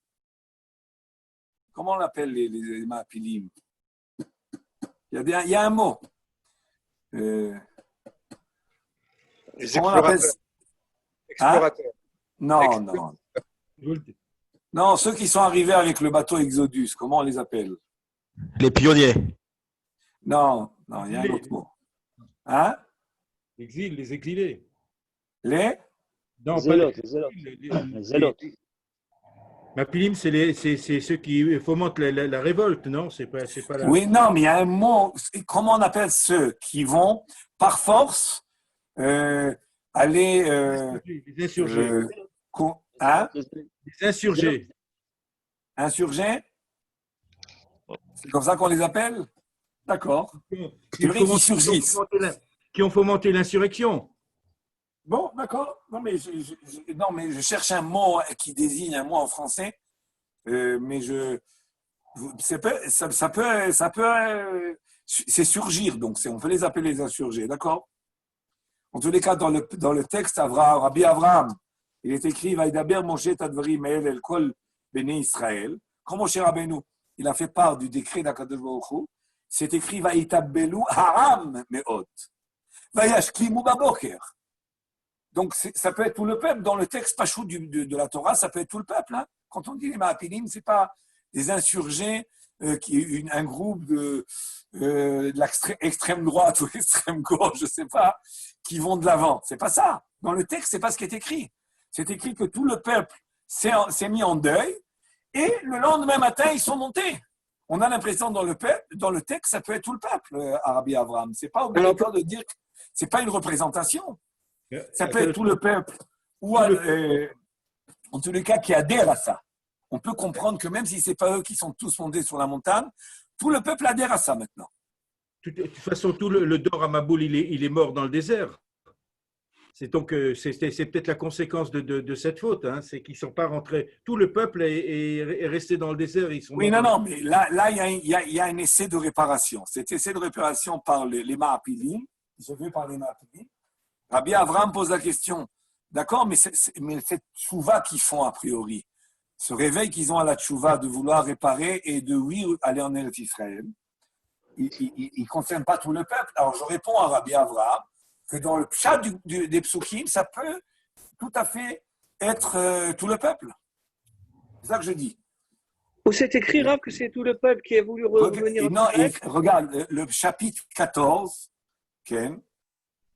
Comment on appelle les Maapilim? Il y a un mot. Les comment on appelle? explorateurs. Non. Non, ceux qui sont arrivés avec le bateau Exodus, comment on les appelle? Les pionniers. Non, il y a un autre mot. Hein? L'exil, les exilés. Les Non, pas Zélotes, les les zélotes. exilés. Les zélotes. Mapilim, c'est ceux qui fomentent la révolte, non? C'est pas la. Oui, non, mais il y a un mot. Comment on appelle ceux qui vont, par force, aller. Les insurgés. Hein? Les insurgés. Insurgés? C'est comme ça qu'on les appelle? D'accord. C'est vrai qu'ils surgissent. Qui ont fomenté l'insurrection. Bon, d'accord. Non, mais je cherche un mot qui désigne un mot en français, mais c'est surgir, donc on peut les appeler les insurgés, d'accord? En tous les cas, dans le texte, Rabbi Avraham, il est écrit Vaïdaber Moshe Tadvarim El Kol Bnei Israël. Quand Moshe Rabbeinu, il a fait part du décret d'Akadosh Baruch Hu, c'est écrit Vaïtabelu Haram Meot. Vayashkimu Baboker. Donc, ça peut être tout le peuple. Dans le texte Pachou de la Torah, ça peut être tout le peuple. Hein. Quand on dit les Mahapilim, ce n'est pas des insurgés, un groupe de l'extrême droite ou l'extrême gauche, je ne sais pas, qui vont de l'avant. Ce n'est pas ça. Dans le texte, ce n'est pas ce qui est écrit. C'est écrit que tout le peuple s'est mis en deuil et le lendemain matin, ils sont montés. On a l'impression dans le texte, ça peut être tout le peuple, Rabbi Avraham. Ce n'est pas obligatoire de dire que ce n'est pas une représentation. Ça peut être tout le peuple, ou en tous les cas qui adhère à ça. On peut comprendre que même si ce n'est pas eux qui sont tous montés sur la montagne, tout le peuple adhère à ça maintenant. De toute façon, tout le Dor Amaboul, il est mort dans le désert. C'est peut-être la conséquence de cette faute. Hein. C'est qu'ils ne sont pas rentrés. Tout le peuple est resté dans le désert. Oui, non, mais là il y a un essai de réparation. Cet essai de réparation par les Mahapilim, je veux par les Mahapilim. Rabbi Avraham pose la question, d'accord, mais cette tchouva qu'ils font a priori, ce réveil qu'ils ont à la tchouva de vouloir réparer et de aller en Eretz Israël, il ne concerne pas tout le peuple. Alors je réponds à Rabbi Avraham que dans le pshat des psukim, ça peut tout à fait être tout le peuple. C'est ça que je dis. Ou c'est écrit, Rav, que c'est tout le peuple qui a voulu revenir. Non, regarde, le chapitre 14, Ken,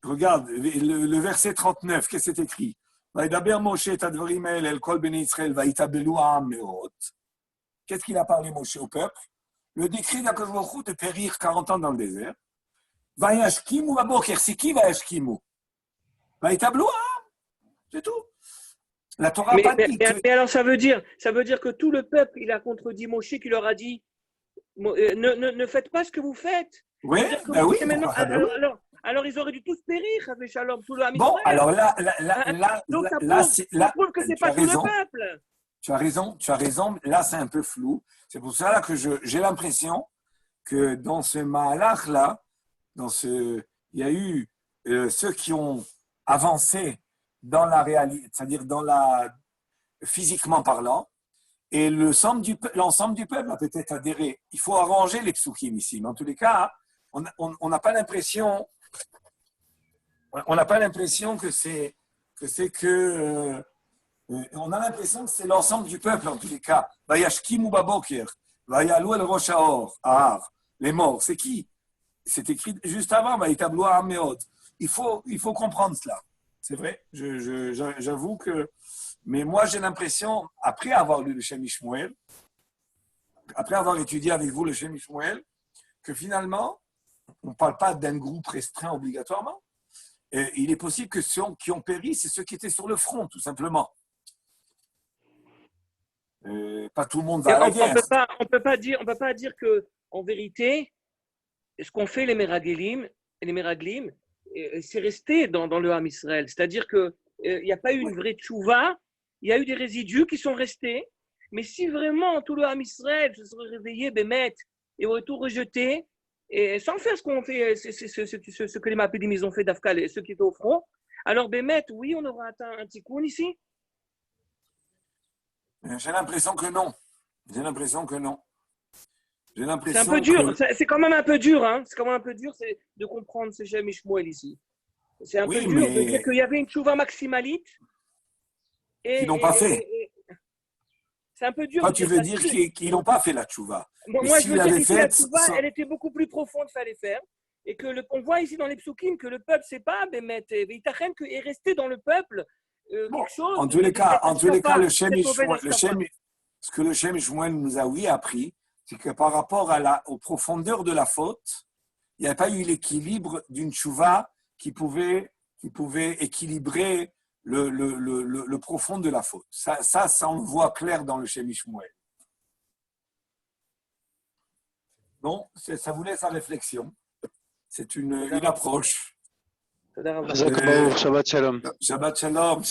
regarde, le verset 39, qu'est-ce que c'est écrit? Qu'est-ce qu'il a parlé, Moshe, au peuple? Le décret d'Akadosh Baruch Hu de périr 40 ans dans le désert. Vayashkimu baboker, c'est qui Vayashkimu? Vaïtablu Ha'am, c'est tout. La Torah n'a pas dit que... Mais alors ça veut dire que tout le peuple, il a contredit Moshe qui leur a dit ne faites pas ce que vous faites. Oui, ben oui. Alors, ils auraient dû tous périr, avec Shalom, tout le Ham Bon, Israël. alors Donc, ça prouve que ce n'est pas tout le peuple. Tu as raison. Là, c'est un peu flou. C'est pour ça que j'ai l'impression que dans ce Mahalach-là, il y a eu ceux qui ont avancé dans la réalité, c'est-à-dire physiquement parlant, et l'ensemble du peuple a peut-être adhéré. Il faut arranger les psukim ici, mais en tous les cas, on n'a pas l'impression... On n'a pas l'impression que c'est que on a l'impression que c'est l'ensemble du peuple en tous les cas. Vayashkimu baboker, vayalou el rosh ha'ar, les morts. C'est qui? C'est écrit juste avant. Vayitablu ha'am me'od. Il faut comprendre cela. C'est vrai. J'avoue que. Mais moi j'ai l'impression, après avoir lu le Shem Shmuel, après avoir étudié avec vous le Shem Shmuel, que finalement on ne parle pas d'un groupe restreint obligatoirement. Il est possible que ceux qui ont péri, c'est ceux qui étaient sur le front, tout simplement. Pas tout le monde va à la guerre. On peut pas dire que, en vérité, ce qu'ont fait les Meraglim, c'est resté dans le Ham Israël. C'est-à-dire qu'il n'y a pas eu une vraie tchouva, il y a eu des résidus qui sont restés. Mais si vraiment tout le Ham Israël se serait réveillé, bémet, et aurait tout rejeté, et sans faire ce qu'on fait, ce que les Mahapilim ils ont fait d'Afkal et ceux qui étaient au front, alors Bémet, oui, on aura atteint un tikkun ici. J'ai l'impression que non. C'est un peu dur. C'est quand même un peu dur. Hein. C'est quand même un peu dur de comprendre ce Shem Shmuel ici. C'est un peu dur de dire qu'il y avait une tchouva maximalite. Ils n'ont pas fait. C'est un peu dur. Toi, tu veux dire qu'ils n'ont pas fait la tchouva. Moi, je veux dire que la tchouva, elle était beaucoup plus profonde, fallait faire. et que on voit ici dans les psukim que le peuple c'est pas Bémet, Veitachem que est resté dans le peuple quelque chose. En tous les cas, ce que le Shem Shmuel nous a appris, c'est que par rapport aux profondeurs de la faute, il n'y a pas eu l'équilibre d'une tchouva qui pouvait équilibrer le profond de la faute. Ça on le voit clair dans le Shem Shmuel. Bon, ça vous laisse à réflexion. C'est une approche. Shabbat shalom. Shabbat shalom.